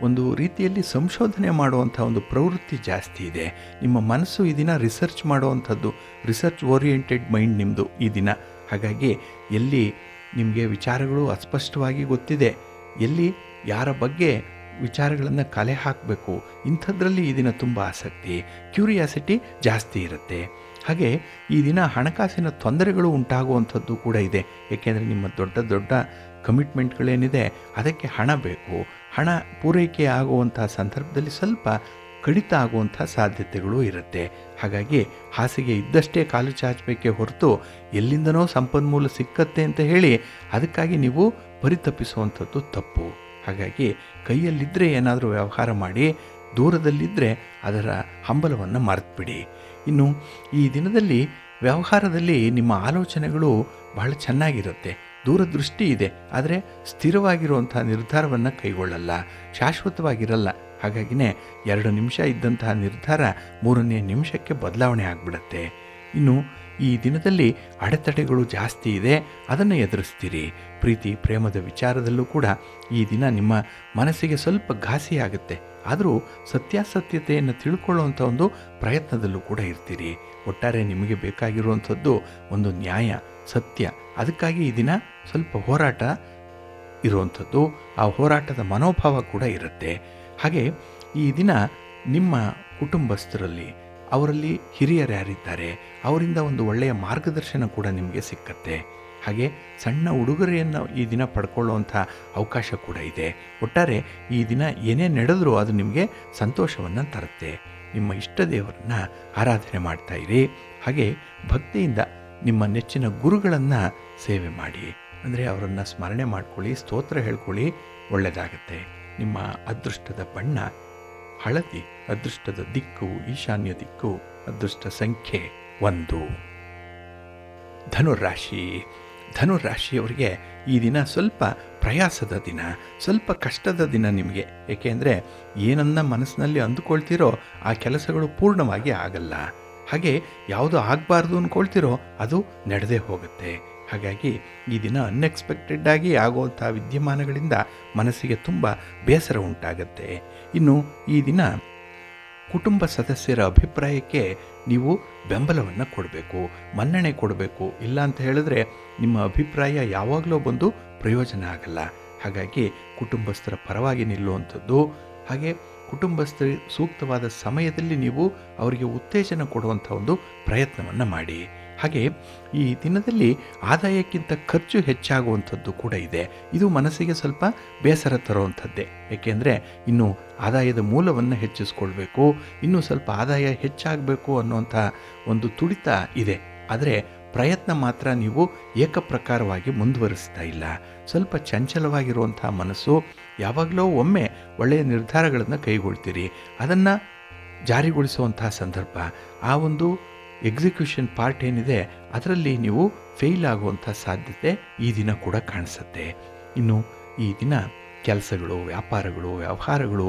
ಒಂದು ರೀತಿಯಲ್ಲಿ ಸಂಶೋಧನೆ ಮಾಡುವಂಥ ಒಂದು ಪ್ರವೃತ್ತಿ ಜಾಸ್ತಿ ಇದೆ. ನಿಮ್ಮ ಮನಸ್ಸು ಈ ದಿನ ರಿಸರ್ಚ್ ಮಾಡುವಂಥದ್ದು, ರಿಸರ್ಚ್ ಓರಿಯೆಂಟೆಡ್ ಮೈಂಡ್ ನಿಮ್ಮದು ಈ ದಿನ. ಹಾಗಾಗಿ ಎಲ್ಲಿ ನಿಮಗೆ ವಿಚಾರಗಳು ಅಸ್ಪಷ್ಟವಾಗಿ ಗೊತ್ತಿದೆ, ಎಲ್ಲಿ ಯಾರ ಬಗ್ಗೆ ವಿಚಾರಗಳನ್ನು ಕಲೆ ಹಾಕಬೇಕು, ಇಂಥದ್ರಲ್ಲಿ ಈ ದಿನ ತುಂಬ ಆಸಕ್ತಿ, ಕ್ಯೂರಿಯಾಸಿಟಿ ಜಾಸ್ತಿ ಇರುತ್ತೆ. ಹಾಗೆ ಈ ದಿನ ಹಣಕಾಸಿನ ತೊಂದರೆಗಳು ಉಂಟಾಗುವಂಥದ್ದು ಕೂಡ ಇದೆ. ಏಕೆಂದರೆ ನಿಮ್ಮ ದೊಡ್ಡ ದೊಡ್ಡ ಕಮಿಟ್ಮೆಂಟ್ಗಳೇನಿದೆ ಅದಕ್ಕೆ ಹಣ ಬೇಕು. ಹಣ ಪೂರೈಕೆ ಆಗುವಂಥ ಸಂದರ್ಭದಲ್ಲಿ ಸ್ವಲ್ಪ ಕಡಿತ ಆಗುವಂಥ ಸಾಧ್ಯತೆಗಳು ಇರುತ್ತೆ. ಹಾಗಾಗಿ ಹಾಸಿಗೆ ಇದ್ದಷ್ಟೇ ಕಾಲು ಚಾಚಬೇಕೇ ಹೊರತು ಎಲ್ಲಿಂದನೋ ಸಂಪನ್ಮೂಲ ಸಿಕ್ಕತ್ತೆ ಅಂತ ಹೇಳಿ ಅದಕ್ಕಾಗಿ ನೀವು ಪರಿತಪ್ಪಿಸುವಂಥದ್ದು ತಪ್ಪು. ಹಾಗಾಗಿ ಕೈಯಲ್ಲಿದ್ದರೆ ಏನಾದರೂ ವ್ಯವಹಾರ ಮಾಡಿ, ದೂರದಲ್ಲಿದ್ದರೆ ಅದರ ಹಂಬಲವನ್ನು ಮರೆತುಬಿಡಿ. ಇನ್ನು ಈ ದಿನದಲ್ಲಿ ವ್ಯವಹಾರದಲ್ಲಿ ನಿಮ್ಮ ಆಲೋಚನೆಗಳು ಬಹಳ ಚೆನ್ನಾಗಿರುತ್ತೆ, ದೂರದೃಷ್ಟಿ ಇದೆ. ಆದರೆ ಸ್ಥಿರವಾಗಿರುವಂಥ ನಿರ್ಧಾರವನ್ನು ಕೈಗೊಳ್ಳಲ್ಲ, ಶಾಶ್ವತವಾಗಿರಲ್ಲ. ಹಾಗಾಗಿನೇ 2 ನಿಮಿಷ ಇದ್ದಂತಹ ನಿರ್ಧಾರ 3ನೇ ನಿಮಿಷಕ್ಕೆ ಬದಲಾವಣೆ ಆಗಿಬಿಡುತ್ತೆ. ಇನ್ನು ಈ ದಿನದಲ್ಲಿ ಅಡೆತಡೆಗಳು ಜಾಸ್ತಿ ಇದೆ, ಅದನ್ನು ಎದುರಿಸ್ತೀರಿ. ಪ್ರೀತಿ ಪ್ರೇಮದ ವಿಚಾರದಲ್ಲೂ ಕೂಡ ಈ ದಿನ ನಿಮ್ಮ ಮನಸ್ಸಿಗೆ ಸ್ವಲ್ಪ ಘಾಸಿಯಾಗುತ್ತೆ. ಆದರೂ ಸತ್ಯಾಸತ್ಯತೆಯನ್ನು ತಿಳ್ಕೊಳ್ಳುವಂಥ ಒಂದು ಪ್ರಯತ್ನದಲ್ಲೂ ಕೂಡ ಇರ್ತೀರಿ. ಒಟ್ಟಾರೆ ನಿಮಗೆ ಬೇಕಾಗಿರುವಂಥದ್ದು ಒಂದು ನ್ಯಾಯ, ಸತ್ಯ. ಅದಕ್ಕಾಗಿ ಈ ದಿನ ಸ್ವಲ್ಪ ಹೋರಾಟ ಇರುವಂಥದ್ದು, ಆ ಹೋರಾಟದ ಮನೋಭಾವ ಕೂಡ ಇರುತ್ತೆ. ಹಾಗೆ ಈ ದಿನ ನಿಮ್ಮ ಕುಟುಂಬಸ್ಥರಲ್ಲಿ ಅವರಲ್ಲಿ ಹಿರಿಯರು ಯಾರಿದ್ದಾರೆ ಅವರಿಂದ ಒಂದು ಒಳ್ಳೆಯ ಮಾರ್ಗದರ್ಶನ ಕೂಡ ನಿಮಗೆ ಸಿಕ್ಕತ್ತೆ. ಹಾಗೆ ಸಣ್ಣ ಉಡುಗೊರೆಯನ್ನು ಈ ದಿನ ಪಡ್ಕೊಳ್ಳುವಂಥ ಅವಕಾಶ ಕೂಡ ಇದೆ. ಒಟ್ಟಾರೆ ಈ ದಿನ ಏನೇ ನಡೆದರೂ ಅದು ನಿಮಗೆ ಸಂತೋಷವನ್ನು ತರುತ್ತೆ. ನಿಮ್ಮ ಇಷ್ಟ ದೇವರನ್ನು ಆರಾಧನೆ ಮಾಡ್ತಾಯಿರಿ. ಹಾಗೆ ಭಕ್ತಿಯಿಂದ ನಿಮ್ಮ ನೆಚ್ಚಿನ ಗುರುಗಳನ್ನು ಸೇವೆ ಮಾಡಿ, ಅಂದರೆ ಅವರನ್ನು ಸ್ಮರಣೆ ಮಾಡ್ಕೊಳ್ಳಿ, ಸ್ತೋತ್ರ ಹೇಳ್ಕೊಳ್ಳಿ, ಒಳ್ಳೆಯದಾಗತ್ತೆ. ನಿಮ್ಮ ಅದೃಷ್ಟದ ಬಣ್ಣ ಹಳದಿ, ಅದೃಷ್ಟದ ದಿಕ್ಕು ಈಶಾನ್ಯ ದಿಕ್ಕು, ಅದೃಷ್ಟ ಸಂಖ್ಯೆ 1. ಧನುರಾಶಿ. ಧನುರಾಶಿಯವರಿಗೆ ಈ ದಿನ ಸ್ವಲ್ಪ ಪ್ರಯಾಸದ ದಿನ, ಸ್ವಲ್ಪ ಕಷ್ಟದ ದಿನ ನಿಮಗೆ. ಏಕೆಂದರೆ ಏನನ್ನ ಮನಸ್ಸಿನಲ್ಲಿ ಅಂದುಕೊಳ್ತೀರೋ ಆ ಕೆಲಸಗಳು ಪೂರ್ಣವಾಗಿ ಆಗಲ್ಲ. ಹಾಗೆ ಯಾವುದು ಆಗಬಾರ್ದು ಅಂದ್ಕೊಳ್ತೀರೋ ಅದು ನಡೆದೇ ಹೋಗುತ್ತೆ. ಹಾಗಾಗಿ ಈ ದಿನ ಅನ್ಎಕ್ಸ್ಪೆಕ್ಟೆಡ್ಡಾಗಿ ಆಗುವಂಥ ವಿದ್ಯಮಾನಗಳಿಂದ ಮನಸ್ಸಿಗೆ ತುಂಬ ಬೇಸರ ಉಂಟಾಗತ್ತೆ. ಇನ್ನು ಈ ದಿನ ಕುಟುಂಬ ಸದಸ್ಯರ ಅಭಿಪ್ರಾಯಕ್ಕೆ ನೀವು ಬೆಂಬಲವನ್ನು ಕೊಡಬೇಕು, ಮನ್ನಣೆ ಕೊಡಬೇಕು. ಇಲ್ಲ ಅಂತ ಹೇಳಿದ್ರೆ ನಿಮ್ಮ ಅಭಿಪ್ರಾಯ ಯಾವಾಗಲೂ ಬಂದು ಪ್ರಯೋಜನ ಆಗಲ್ಲ. ಹಾಗಾಗಿ ಕುಟುಂಬಸ್ಥರ ಪರವಾಗಿ ನಿಲ್ಲುವಂಥದ್ದು, ಹಾಗೆ ಕುಟುಂಬಸ್ಥರ ಸೂಕ್ತವಾದ ಸಮಯದಲ್ಲಿ ನೀವು ಅವರಿಗೆ ಉತ್ತೇಜನ ಕೊಡುವಂಥ ಒಂದು ಪ್ರಯತ್ನವನ್ನು ಮಾಡಿ. ಹಾಗೆ ಈ ದಿನದಲ್ಲಿ ಆದಾಯಕ್ಕಿಂತ ಖರ್ಚು ಹೆಚ್ಚಾಗುವಂಥದ್ದು ಕೂಡ ಇದೆ. ಇದು ಮನಸ್ಸಿಗೆ ಸ್ವಲ್ಪ ಬೇಸರ ತರುವಂಥದ್ದೇ. ಏಕೆಂದರೆ ಇನ್ನು ಆದಾಯದ ಮೂಲವನ್ನು ಹೆಚ್ಚಿಸ್ಕೊಳ್ಬೇಕು, ಇನ್ನೂ ಸ್ವಲ್ಪ ಆದಾಯ ಹೆಚ್ಚಾಗಬೇಕು ಅನ್ನುವಂಥ ಒಂದು ತುಡಿತ ಇದೆ. ಆದರೆ ಪ್ರಯತ್ನ ಮಾತ್ರ ನೀವು ಏಕಪ್ರಕಾರವಾಗಿ ಮುಂದುವರಿಸ್ತಾ ಇಲ್ಲ. ಸ್ವಲ್ಪ ಚಂಚಲವಾಗಿರುವಂಥ ಮನಸ್ಸು. ಯಾವಾಗಲೂ ಒಮ್ಮೆ ಒಳ್ಳೆಯ ನಿರ್ಧಾರಗಳನ್ನು ಕೈಗೊಳ್ತೀರಿ, ಅದನ್ನು ಜಾರಿಗೊಳಿಸುವಂತಹ ಸಂದರ್ಭ, ಆ ಒಂದು ಎಕ್ಸಿಕ್ಯೂಷನ್ ಪಾರ್ಟ್ ಏನಿದೆ ಅದರಲ್ಲಿ ನೀವು ಫೇಲ್ ಆಗುವಂಥ ಸಾಧ್ಯತೆ ಈ ದಿನ ಕೂಡ ಕಾಣಿಸುತ್ತೆ. ಇನ್ನು ಈ ದಿನ ಕೆಲಸಗಳು, ವ್ಯಾಪಾರಗಳು, ವ್ಯವಹಾರಗಳು,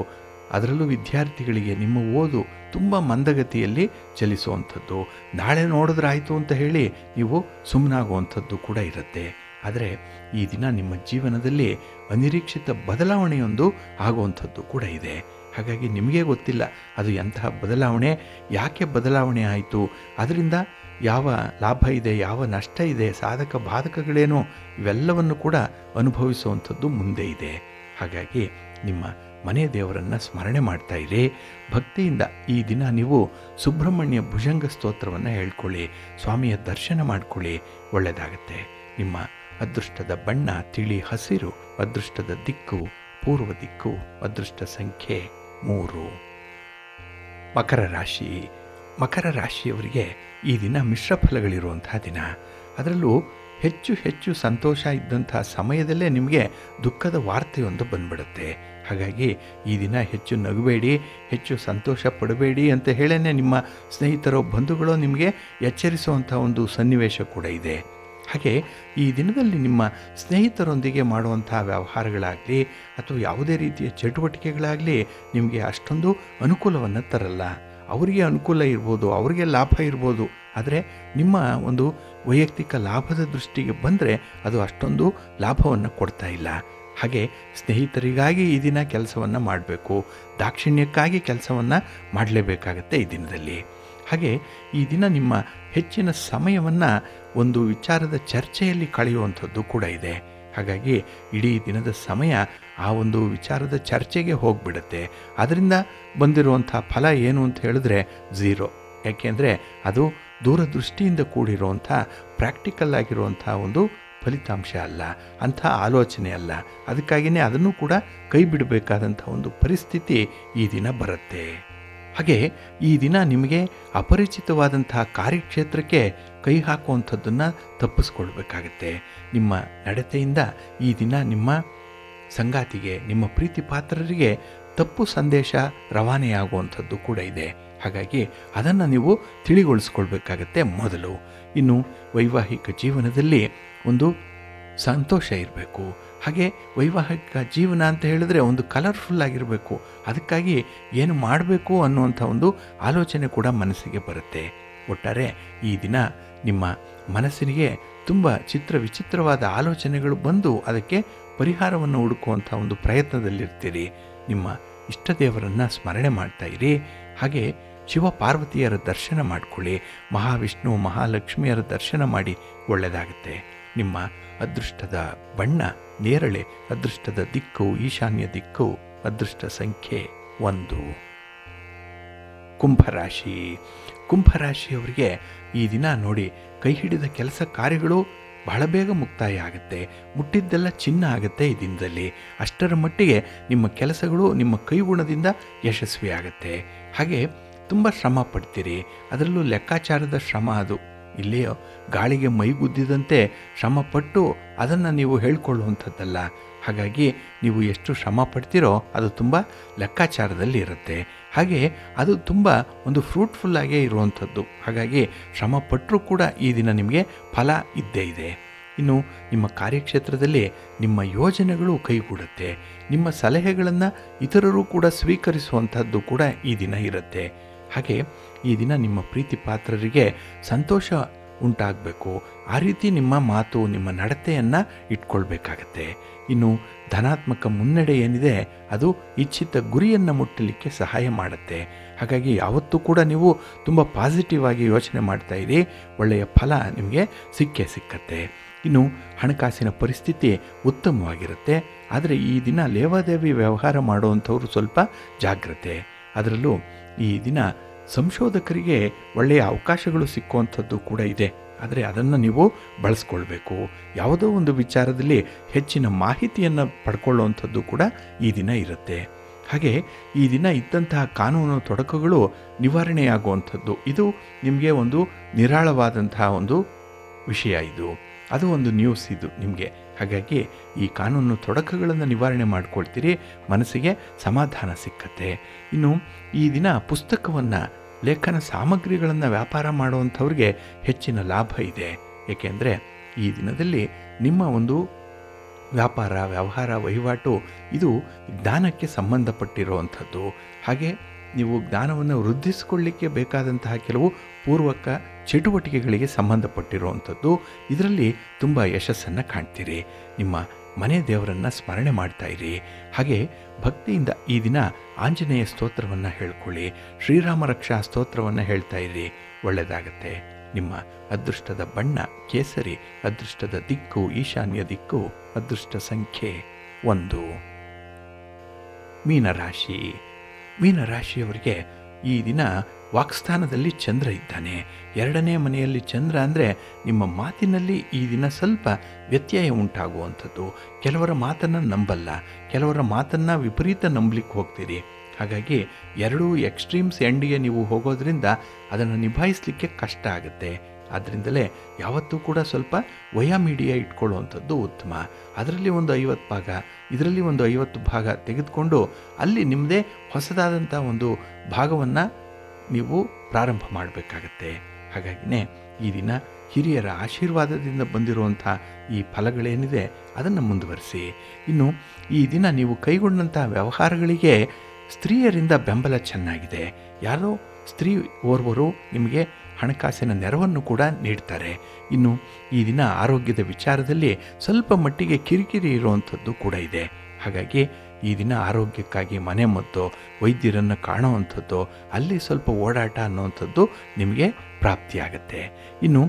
ಅದರಲ್ಲೂ ವಿದ್ಯಾರ್ಥಿಗಳಿಗೆ ನಿಮ್ಮ ಓದು ತುಂಬ ಮಂದಗತಿಯಲ್ಲಿ ಚಲಿಸುವಂಥದ್ದು. ನಾಳೆ ನೋಡಿದ್ರಾಯಿತು ಅಂತ ಹೇಳಿ ನೀವು ಸುಮ್ಮನಾಗುವಂಥದ್ದು ಕೂಡ ಇರುತ್ತೆ. ಆದರೆ ಈ ದಿನ ನಿಮ್ಮ ಜೀವನದಲ್ಲಿ ಅನಿರೀಕ್ಷಿತ ಬದಲಾವಣೆಯೊಂದು ಆಗುವಂಥದ್ದು ಕೂಡ ಇದೆ. ಹಾಗಾಗಿ ನಿಮಗೆ ಗೊತ್ತಿಲ್ಲ ಅದು ಎಂತಹ ಬದಲಾವಣೆ, ಯಾಕೆ ಬದಲಾವಣೆ ಆಯಿತು, ಅದರಿಂದ ಯಾವ ಲಾಭ ಇದೆ, ಯಾವ ನಷ್ಟ ಇದೆ, ಸಾಧಕ ಬಾಧಕಗಳೇನು, ಇವೆಲ್ಲವನ್ನು ಕೂಡ ಅನುಭವಿಸುವಂಥದ್ದು ಮುಂದೆ ಇದೆ. ಹಾಗಾಗಿ ನಿಮ್ಮ ಮನೆ ದೇವರನ್ನು ಸ್ಮರಣೆ ಮಾಡ್ತಾ ಇರಿ. ಭಕ್ತಿಯಿಂದ ಈ ದಿನ ನೀವು ಸುಬ್ರಹ್ಮಣ್ಯ ಭುಜಂಗ ಸ್ತೋತ್ರವನ್ನು ಹೇಳ್ಕೊಳ್ಳಿ, ಸ್ವಾಮಿಯ ದರ್ಶನ ಮಾಡ್ಕೊಳ್ಳಿ, ಒಳ್ಳೆಯದಾಗತ್ತೆ. ನಿಮ್ಮ ಅದೃಷ್ಟದ ಬಣ್ಣ ತಿಳಿ ಹಸಿರು, ಅದೃಷ್ಟದ ದಿಕ್ಕು ಪೂರ್ವ ದಿಕ್ಕು, ಅದೃಷ್ಟ ಸಂಖ್ಯೆ 3. ಮಕರ ರಾಶಿ. ಮಕರ ರಾಶಿಯವರಿಗೆ ಈ ದಿನ ಮಿಶ್ರ ಫಲಗಳಿರುವಂತಹ ದಿನ. ಅದರಲ್ಲೂ ಹೆಚ್ಚು ಹೆಚ್ಚು ಸಂತೋಷ ಇದ್ದಂಥ ಸಮಯದಲ್ಲೇ ನಿಮಗೆ ದುಃಖದ ವಾರ್ತೆಯೊಂದು ಬಂದ್ಬಿಡುತ್ತೆ. ಹಾಗಾಗಿ ಈ ದಿನ ಹೆಚ್ಚು ನಗಬೇಡಿ, ಹೆಚ್ಚು ಸಂತೋಷ ಪಡಬೇಡಿ ಅಂತ ಹೇಳೇ ನಿಮ್ಮ ಸ್ನೇಹಿತರೋ ಬಂಧುಗಳೋ ನಿಮಗೆ ಎಚ್ಚರಿಸುವಂಥ ಒಂದು ಸನ್ನಿವೇಶ ಕೂಡ ಇದೆ. ಹಾಗೆ ಈ ದಿನದಲ್ಲಿ ನಿಮ್ಮ ಸ್ನೇಹಿತರೊಂದಿಗೆ ಮಾಡುವಂಥ ವ್ಯವಹಾರಗಳಾಗಲಿ ಅಥವಾ ಯಾವುದೇ ರೀತಿಯ ಚಟುವಟಿಕೆಗಳಾಗಲಿ ನಿಮಗೆ ಅಷ್ಟೊಂದು ಅನುಕೂಲವನ್ನು ತರಲ್ಲ. ಅವರಿಗೆ ಅನುಕೂಲ ಇರ್ಬೋದು, ಅವರಿಗೆ ಲಾಭ ಇರ್ಬೋದು, ಆದರೆ ನಿಮ್ಮ ಒಂದು ವೈಯಕ್ತಿಕ ಲಾಭದ ದೃಷ್ಟಿಗೆ ಬಂದರೆ ಅದು ಅಷ್ಟೊಂದು ಲಾಭವನ್ನು ಕೊಡ್ತಾ ಇಲ್ಲ. ಹಾಗೆ ಸ್ನೇಹಿತರಿಗಾಗಿ ಈ ದಿನ ಕೆಲಸವನ್ನು ಮಾಡಬೇಕು, ದಾಕ್ಷಿಣ್ಯಕ್ಕಾಗಿ ಕೆಲಸವನ್ನು ಮಾಡಲೇಬೇಕಾಗತ್ತೆ ಈ ದಿನದಲ್ಲಿ. ಹಾಗೆ ಈ ದಿನ ನಿಮ್ಮ ಹೆಚ್ಚಿನ ಸಮಯವನ್ನು ಒಂದು ವಿಚಾರದ ಚರ್ಚೆಯಲ್ಲಿ ಕಳೆಯುವಂಥದ್ದು ಕೂಡ ಇದೆ. ಹಾಗಾಗಿ ಇಡೀ ದಿನದ ಸಮಯ ಆ ಒಂದು ವಿಚಾರದ ಚರ್ಚೆಗೆ ಹೋಗಿಬಿಡುತ್ತೆ. ಅದರಿಂದ ಬಂದಿರುವಂಥ ಫಲ ಏನು ಅಂತ ಹೇಳಿದ್ರೆ 0. ಯಾಕೆಂದರೆ ಅದು ದೂರದೃಷ್ಟಿಯಿಂದ ಕೂಡಿರುವಂಥ ಪ್ರಾಕ್ಟಿಕಲ್ ಆಗಿರುವಂಥ ಒಂದು ಫಲಿತಾಂಶ ಅಲ್ಲ, ಅಂಥ ಆಲೋಚನೆ ಅಲ್ಲ. ಅದಕ್ಕಾಗಿಯೇ ಅದನ್ನು ಕೂಡ ಕೈ ಬಿಡಬೇಕಾದಂಥ ಒಂದು ಪರಿಸ್ಥಿತಿ ಈ ದಿನ ಬರುತ್ತೆ. ಹಾಗೆ ಈ ದಿನ ನಿಮಗೆ ಅಪರಿಚಿತವಾದಂತಹ ಕಾರ್ಯಕ್ಷೇತ್ರಕ್ಕೆ ಕೈ ಹಾಕುವಂಥದ್ದನ್ನು ತಪ್ಪಿಸ್ಕೊಳ್ಬೇಕಾಗತ್ತೆ. ನಿಮ್ಮ ನಡತೆಯಿಂದ ಈ ದಿನ ನಿಮ್ಮ ಸಂಗಾತಿಗೆ, ನಿಮ್ಮ ಪ್ರೀತಿ ಪಾತ್ರರಿಗೆ ತಪ್ಪು ಸಂದೇಶ ರವಾನೆಯಾಗುವಂಥದ್ದು ಕೂಡ ಇದೆ. ಹಾಗಾಗಿ ಅದನ್ನು ನೀವು ತಿಳಿಗೊಳಿಸ್ಕೊಳ್ಬೇಕಾಗತ್ತೆ ಮೊದಲು. ಇನ್ನು ವೈವಾಹಿಕ ಜೀವನದಲ್ಲಿ ಒಂದು ಸಂತೋಷ ಇರಬೇಕು. ಹಾಗೆ ವೈವಾಹಿಕ ಜೀವನ ಅಂತ ಹೇಳಿದ್ರೆ ಒಂದು ಕಲರ್ಫುಲ್ ಆಗಿರಬೇಕು. ಅದಕ್ಕಾಗಿ ಏನು ಮಾಡಬೇಕು ಅನ್ನುವಂಥ ಒಂದು ಆಲೋಚನೆ ಕೂಡ ಮನಸ್ಸಿಗೆ ಬರುತ್ತೆ. ಒಟ್ಟಾರೆ ಈ ದಿನ ನಿಮ್ಮ ಮನಸ್ಸಿಗೆ ತುಂಬ ವಿಚಿತ್ರವಾದ ಆಲೋಚನೆಗಳು ಬಂದು ಅದಕ್ಕೆ ಪರಿಹಾರವನ್ನು ಹುಡುಕುವಂಥ ಒಂದು ಪ್ರಯತ್ನದಲ್ಲಿರ್ತೀರಿ. ನಿಮ್ಮ ಇಷ್ಟ ದೇವರನ್ನು ಸ್ಮರಣೆ ಮಾಡ್ತಾ ಇರಿ. ಹಾಗೆ ಶಿವ ಪಾರ್ವತಿಯರ ದರ್ಶನ ಮಾಡಿಕೊಳ್ಳಿ, ಮಹಾವಿಷ್ಣು ಮಹಾಲಕ್ಷ್ಮಿಯರ ದರ್ಶನ ಮಾಡಿ, ಒಳ್ಳೆಯದಾಗುತ್ತೆ. ನಿಮ್ಮ ಅದೃಷ್ಟದ ಬಣ್ಣ ನೇರಳೆ, ಅದೃಷ್ಟದ ದಿಕ್ಕು ಈಶಾನ್ಯ ದಿಕ್ಕು, ಅದೃಷ್ಟ ಸಂಖ್ಯೆ 1. ಕುಂಭರಾಶಿ. ಕುಂಭರಾಶಿಯವರಿಗೆ ಈ ದಿನ ನೋಡಿ, ಕೈ ಹಿಡಿದ ಕೆಲಸ ಕಾರ್ಯಗಳು ಬಹಳ ಬೇಗ ಮುಕ್ತಾಯ ಆಗುತ್ತೆ. ಮುಟ್ಟಿದ್ದೆಲ್ಲ ಚಿನ್ನ ಆಗುತ್ತೆ ಈ ದಿನದಲ್ಲಿ. ಅಷ್ಟರ ಮಟ್ಟಿಗೆ ನಿಮ್ಮ ಕೆಲಸಗಳು ನಿಮ್ಮ ಕೈಗುಣದಿಂದ ಯಶಸ್ವಿ ಆಗುತ್ತೆ. ಹಾಗೆ ತುಂಬ ಶ್ರಮ ಪಡ್ತೀರಿ. ಅದರಲ್ಲೂ ಲೆಕ್ಕಾಚಾರದ ಶ್ರಮ ಅದು. ಇಲ್ಲಿಯೋ ಗಾಳಿಗೆ ಮೈಗುದ್ದಿದಂತೆ ಶ್ರಮಪಟ್ಟು ಅದನ್ನು ನೀವು ಹೇಳ್ಕೊಳ್ಳುವಂಥದ್ದಲ್ಲ. ಹಾಗಾಗಿ ನೀವು ಎಷ್ಟು ಶ್ರಮ ಪಡ್ತೀರೋ ಅದು ತುಂಬ ಲೆಕ್ಕಾಚಾರದಲ್ಲಿ ಇರುತ್ತೆ. ಹಾಗೆ ಅದು ತುಂಬ ಒಂದು ಫ್ರೂಟ್ಫುಲ್ಲಾಗೇ ಇರುವಂಥದ್ದು. ಹಾಗಾಗಿ ಶ್ರಮ ಪಟ್ಟರೂ ಕೂಡ ಈ ದಿನ ನಿಮಗೆ ಫಲ ಇದ್ದೇ ಇದೆ. ಇನ್ನು ನಿಮ್ಮ ಕಾರ್ಯಕ್ಷೇತ್ರದಲ್ಲಿ ನಿಮ್ಮ ಯೋಜನೆಗಳು ಕೈಗೂಡುತ್ತೆ. ನಿಮ್ಮ ಸಲಹೆಗಳನ್ನು ಇತರರು ಕೂಡ ಸ್ವೀಕರಿಸುವಂಥದ್ದು ಕೂಡ ಈ ದಿನ ಇರುತ್ತೆ. ಹಾಗೆ ಈ ದಿನ ನಿಮ್ಮ ಪ್ರೀತಿ ಪಾತ್ರರಿಗೆ ಸಂತೋಷ ಉಂಟಾಗಬೇಕು. ಆ ರೀತಿ ನಿಮ್ಮ ಮಾತು, ನಿಮ್ಮ ನಡತೆಯನ್ನು ಇಟ್ಕೊಳ್ಬೇಕಾಗತ್ತೆ. ಇನ್ನು ಧನಾತ್ಮಕ ಮುನ್ನಡೆ ಏನಿದೆ ಅದು ಇಚ್ಛಿತ ಗುರಿಯನ್ನು ಮುಟ್ಟಲಿಕ್ಕೆ ಸಹಾಯ ಮಾಡುತ್ತೆ. ಹಾಗಾಗಿ ಯಾವತ್ತೂ ಕೂಡ ನೀವು ತುಂಬ ಪಾಸಿಟಿವ್ ಆಗಿ ಯೋಚನೆ ಮಾಡ್ತಾಯಿರಿ, ಒಳ್ಳೆಯ ಫಲ ನಿಮಗೆ ಸಿಕ್ಕತ್ತೆ. ಇನ್ನು ಹಣಕಾಸಿನ ಪರಿಸ್ಥಿತಿ ಉತ್ತಮವಾಗಿರುತ್ತೆ. ಆದರೆ ಈ ದಿನ ಲೇವಾದೇವಿ ವ್ಯವಹಾರ ಮಾಡುವಂಥವ್ರು ಸ್ವಲ್ಪ ಜಾಗ್ರತೆ. ಅದರಲ್ಲೂ ಈ ದಿನ ಸಂಶೋಧಕರಿಗೆ ಒಳ್ಳೆಯ ಅವಕಾಶಗಳು ಸಿಕ್ಕುವಂಥದ್ದು ಕೂಡ ಇದೆ. ಆದರೆ ಅದನ್ನು ನೀವು ಬಳಸ್ಕೊಳ್ಬೇಕು. ಯಾವುದೋ ಒಂದು ವಿಚಾರದಲ್ಲಿ ಹೆಚ್ಚಿನ ಮಾಹಿತಿಯನ್ನು ಪಡ್ಕೊಳ್ಳುವಂಥದ್ದು ಕೂಡ ಈ ದಿನ ಇರುತ್ತೆ. ಹಾಗೆ ಈ ದಿನ ಇದ್ದಂತಹ ಕಾನೂನು ತೊಡಕುಗಳು ನಿವಾರಣೆಯಾಗುವಂಥದ್ದು, ಇದು ನಿಮಗೆ ಒಂದು ನಿರಾಳವಾದಂತಹ ಒಂದು ವಿಷಯ. ಅದು ಒಂದು ನ್ಯೂಸ್ ಇದು ನಿಮಗೆ. ಹಾಗಾಗಿ ಈ ಕಾನೂನು ತೊಡಕುಗಳನ್ನು ನಿವಾರಣೆ ಮಾಡ್ಕೊಳ್ತೀರಿ, ಮನಸ್ಸಿಗೆ ಸಮಾಧಾನ ಸಿಕ್ಕತ್ತೆ. ಇನ್ನು ಈ ದಿನ ಪುಸ್ತಕವನ್ನು, ಲೇಖನ ಸಾಮಗ್ರಿಗಳನ್ನು ವ್ಯಾಪಾರ ಮಾಡುವಂಥವ್ರಿಗೆ ಹೆಚ್ಚಿನ ಲಾಭ ಇದೆ. ಏಕೆಂದರೆ ಈ ದಿನದಲ್ಲಿ ನಿಮ್ಮ ಒಂದು ವ್ಯಾಪಾರ, ವ್ಯವಹಾರ, ವಹಿವಾಟು ಇದು ಜ್ಞಾನಕ್ಕೆ ಸಂಬಂಧಪಟ್ಟಿರುವಂಥದ್ದು. ಹಾಗೆ ನೀವು ಜ್ಞಾನವನ್ನು ವೃದ್ಧಿಸಿಕೊಳ್ಳಲಿಕ್ಕೆ ಬೇಕಾದಂತಹ ಕೆಲವು ಪೂರ್ವಕ ಚಟುವಟಿಕೆಗಳಿಗೆ ಸಂಬಂಧಪಟ್ಟಿರುವಂಥದ್ದು. ಇದರಲ್ಲಿ ತುಂಬ ಯಶಸ್ಸನ್ನು ಕಾಣ್ತೀರಿ. ನಿಮ್ಮ ಮನೆ ದೇವರನ್ನು ಸ್ಮರಣೆ ಮಾಡ್ತಾಯಿರಿ. ಹಾಗೆ ಭಕ್ತಿಯಿಂದ ಈ ದಿನ ಆಂಜನೇಯ ಸ್ತೋತ್ರವನ್ನು ಹೇಳ್ಕೊಳ್ಳಿ, ಶ್ರೀರಾಮ ರಕ್ಷಾ ಸ್ತೋತ್ರವನ್ನು ಹೇಳ್ತಾಯಿರಿ, ಒಳ್ಳೆಯದಾಗತ್ತೆ. ನಿಮ್ಮ ಅದೃಷ್ಟದ ಬಣ್ಣ ಕೇಸರಿ, ಅದೃಷ್ಟದ ದಿಕ್ಕು ಈಶಾನ್ಯ ದಿಕ್ಕು, ಅದೃಷ್ಟ ಸಂಖ್ಯೆ 1. ಮೀನರಾಶಿ. ಮೀನರಾಶಿಯವರಿಗೆ ಈ ದಿನ ವಾಕ್ಸ್ಥಾನದಲ್ಲಿ ಚಂದ್ರ ಇದ್ದಾನೆ. 2ನೇ ಮನೆಯಲ್ಲಿ ಚಂದ್ರ ಅಂದರೆ ನಿಮ್ಮ ಮಾತಿನಲ್ಲಿ ಈ ದಿನ ಸ್ವಲ್ಪ ವ್ಯತ್ಯಯ ಉಂಟಾಗುವಂಥದ್ದು. ಕೆಲವರ ಮಾತನ್ನು ನಂಬಲ್ಲ, ಕೆಲವರ ಮಾತನ್ನು ವಿಪರೀತ ನಂಬಲಿಕ್ಕೆ ಹೋಗ್ತೀರಿ. ಹಾಗಾಗಿ 2 ಎಕ್ಸ್ಟ್ರೀಮ್ಸ್ ಎಂಡಿಗೆ ನೀವು ಹೋಗೋದ್ರಿಂದ ಅದನ್ನು ನಿಭಾಯಿಸಲಿಕ್ಕೆ ಕಷ್ಟ ಆಗುತ್ತೆ. ಆದ್ದರಿಂದಲೇ ಯಾವತ್ತೂ ಕೂಡ ಸ್ವಲ್ಪ ವಯಾಮೀಡಿಯಾ ಇಟ್ಕೊಳ್ಳುವಂಥದ್ದು ಉತ್ತಮ. ಅದರಲ್ಲಿ ಒಂದು 50 ಭಾಗ, ಇದರಲ್ಲಿ ಒಂದು 50 ಭಾಗ ತೆಗೆದುಕೊಂಡು ಅಲ್ಲಿ ನಿಮ್ಮದೇ ಹೊಸದಾದಂಥ ಒಂದು ಭಾಗವನ್ನು ನೀವು ಪ್ರಾರಂಭ ಮಾಡಬೇಕಾಗತ್ತೆ. ಹಾಗಾಗಿನೇ ಈ ದಿನ ಹಿರಿಯರ ಆಶೀರ್ವಾದದಿಂದ ಬಂದಿರುವಂಥ ಈ ಫಲಗಳೇನಿದೆ ಅದನ್ನು ಮುಂದುವರಿಸಿ. ಇನ್ನು ಈ ದಿನ ನೀವು ಕೈಗೊಂಡಂಥ ವ್ಯವಹಾರಗಳಿಗೆ ಸ್ತ್ರೀಯರಿಂದ ಬೆಂಬಲ ಚೆನ್ನಾಗಿದೆ. ಯಾರೋ ಸ್ತ್ರೀ ಓರ್ವರು ನಿಮಗೆ ಹಣಕಾಸಿನ ನೆರವನ್ನು ಕೂಡ ನೀಡ್ತಾರೆ. ಇನ್ನು ಈ ದಿನ ಆರೋಗ್ಯದ ವಿಚಾರದಲ್ಲಿ ಸ್ವಲ್ಪ ಮಟ್ಟಿಗೆ ಕಿರಿಕಿರಿ ಇರುವಂಥದ್ದು ಕೂಡ ಇದೆ. ಹಾಗಾಗಿ ಈ ದಿನ ಆರೋಗ್ಯಕ್ಕಾಗಿ ಮನೆ ಮದ್ದು, ವೈದ್ಯರನ್ನು ಕಾಣುವಂಥದ್ದು, ಅಲ್ಲಿ ಸ್ವಲ್ಪ ಓಡಾಟ ಅನ್ನುವಂಥದ್ದು ನಿಮಗೆ ಪ್ರಾಪ್ತಿಯಾಗತ್ತೆ. ಇನ್ನು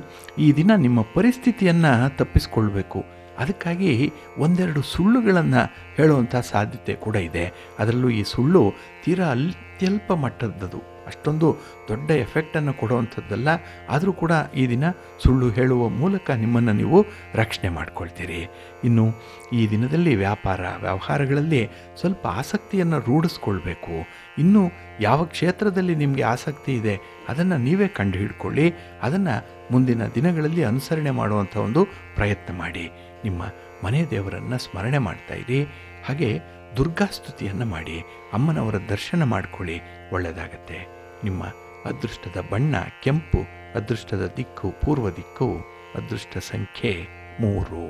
ಈ ದಿನ ನಿಮ್ಮ ಪರಿಸ್ಥಿತಿಯನ್ನು ತಪ್ಪಿಸ್ಕೊಳ್ಬೇಕು. ಅದಕ್ಕಾಗಿ ಒಂದೆರಡು ಸುಳ್ಳುಗಳನ್ನು ಹೇಳುವಂಥ ಸಾಧ್ಯತೆ ಕೂಡ ಇದೆ. ಅದರಲ್ಲೂ ಈ ಸುಳ್ಳು ತೀರಾ ಅತ್ಯಲ್ಪ ಮಟ್ಟದ್ದು, ಅಷ್ಟೊಂದು ದೊಡ್ಡ ಎಫೆಕ್ಟನ್ನು ಕೊಡುವಂಥದ್ದಲ್ಲ. ಆದರೂ ಕೂಡ ಈ ದಿನ ಸುಳ್ಳು ಹೇಳುವ ಮೂಲಕ ನಿಮ್ಮನ್ನು ನೀವು ರಕ್ಷಣೆ ಮಾಡ್ಕೊಳ್ತೀರಿ. ಇನ್ನು ಈ ದಿನದಲ್ಲಿ ವ್ಯಾಪಾರ ವ್ಯವಹಾರಗಳಲ್ಲಿ ಸ್ವಲ್ಪ ಆಸಕ್ತಿಯನ್ನು ರೂಢಿಸ್ಕೊಳ್ಬೇಕು. ಇನ್ನು ಯಾವ ಕ್ಷೇತ್ರದಲ್ಲಿ ನಿಮಗೆ ಆಸಕ್ತಿ ಇದೆ ಅದನ್ನು ನೀವೇ ಕಂಡುಹಿಡ್ಕೊಳ್ಳಿ. ಅದನ್ನು ಮುಂದಿನ ದಿನಗಳಲ್ಲಿ ಅನುಸರಣೆ ಮಾಡುವಂಥ ಒಂದು ಪ್ರಯತ್ನ ಮಾಡಿ. ನಿಮ್ಮ ಮನೆ ದೇವರನ್ನು ಸ್ಮರಣೆ ಮಾಡ್ತಾಯಿರಿ. ಹಾಗೆ ದುರ್ಗಾಸ್ತುತಿಯನ್ನು ಮಾಡಿ, ಅಮ್ಮನವರ ದರ್ಶನ ಮಾಡಿಕೊಳ್ಳಿ, ಒಳ್ಳೆಯದಾಗತ್ತೆ. ನಿಮ್ಮ ಅದೃಷ್ಟದ ಬಣ್ಣ ಕೆಂಪು, ಅದೃಷ್ಟದ ದಿಕ್ಕು ಪೂರ್ವ ದಿಕ್ಕು, ಅದೃಷ್ಟ ಸಂಖ್ಯೆ 3.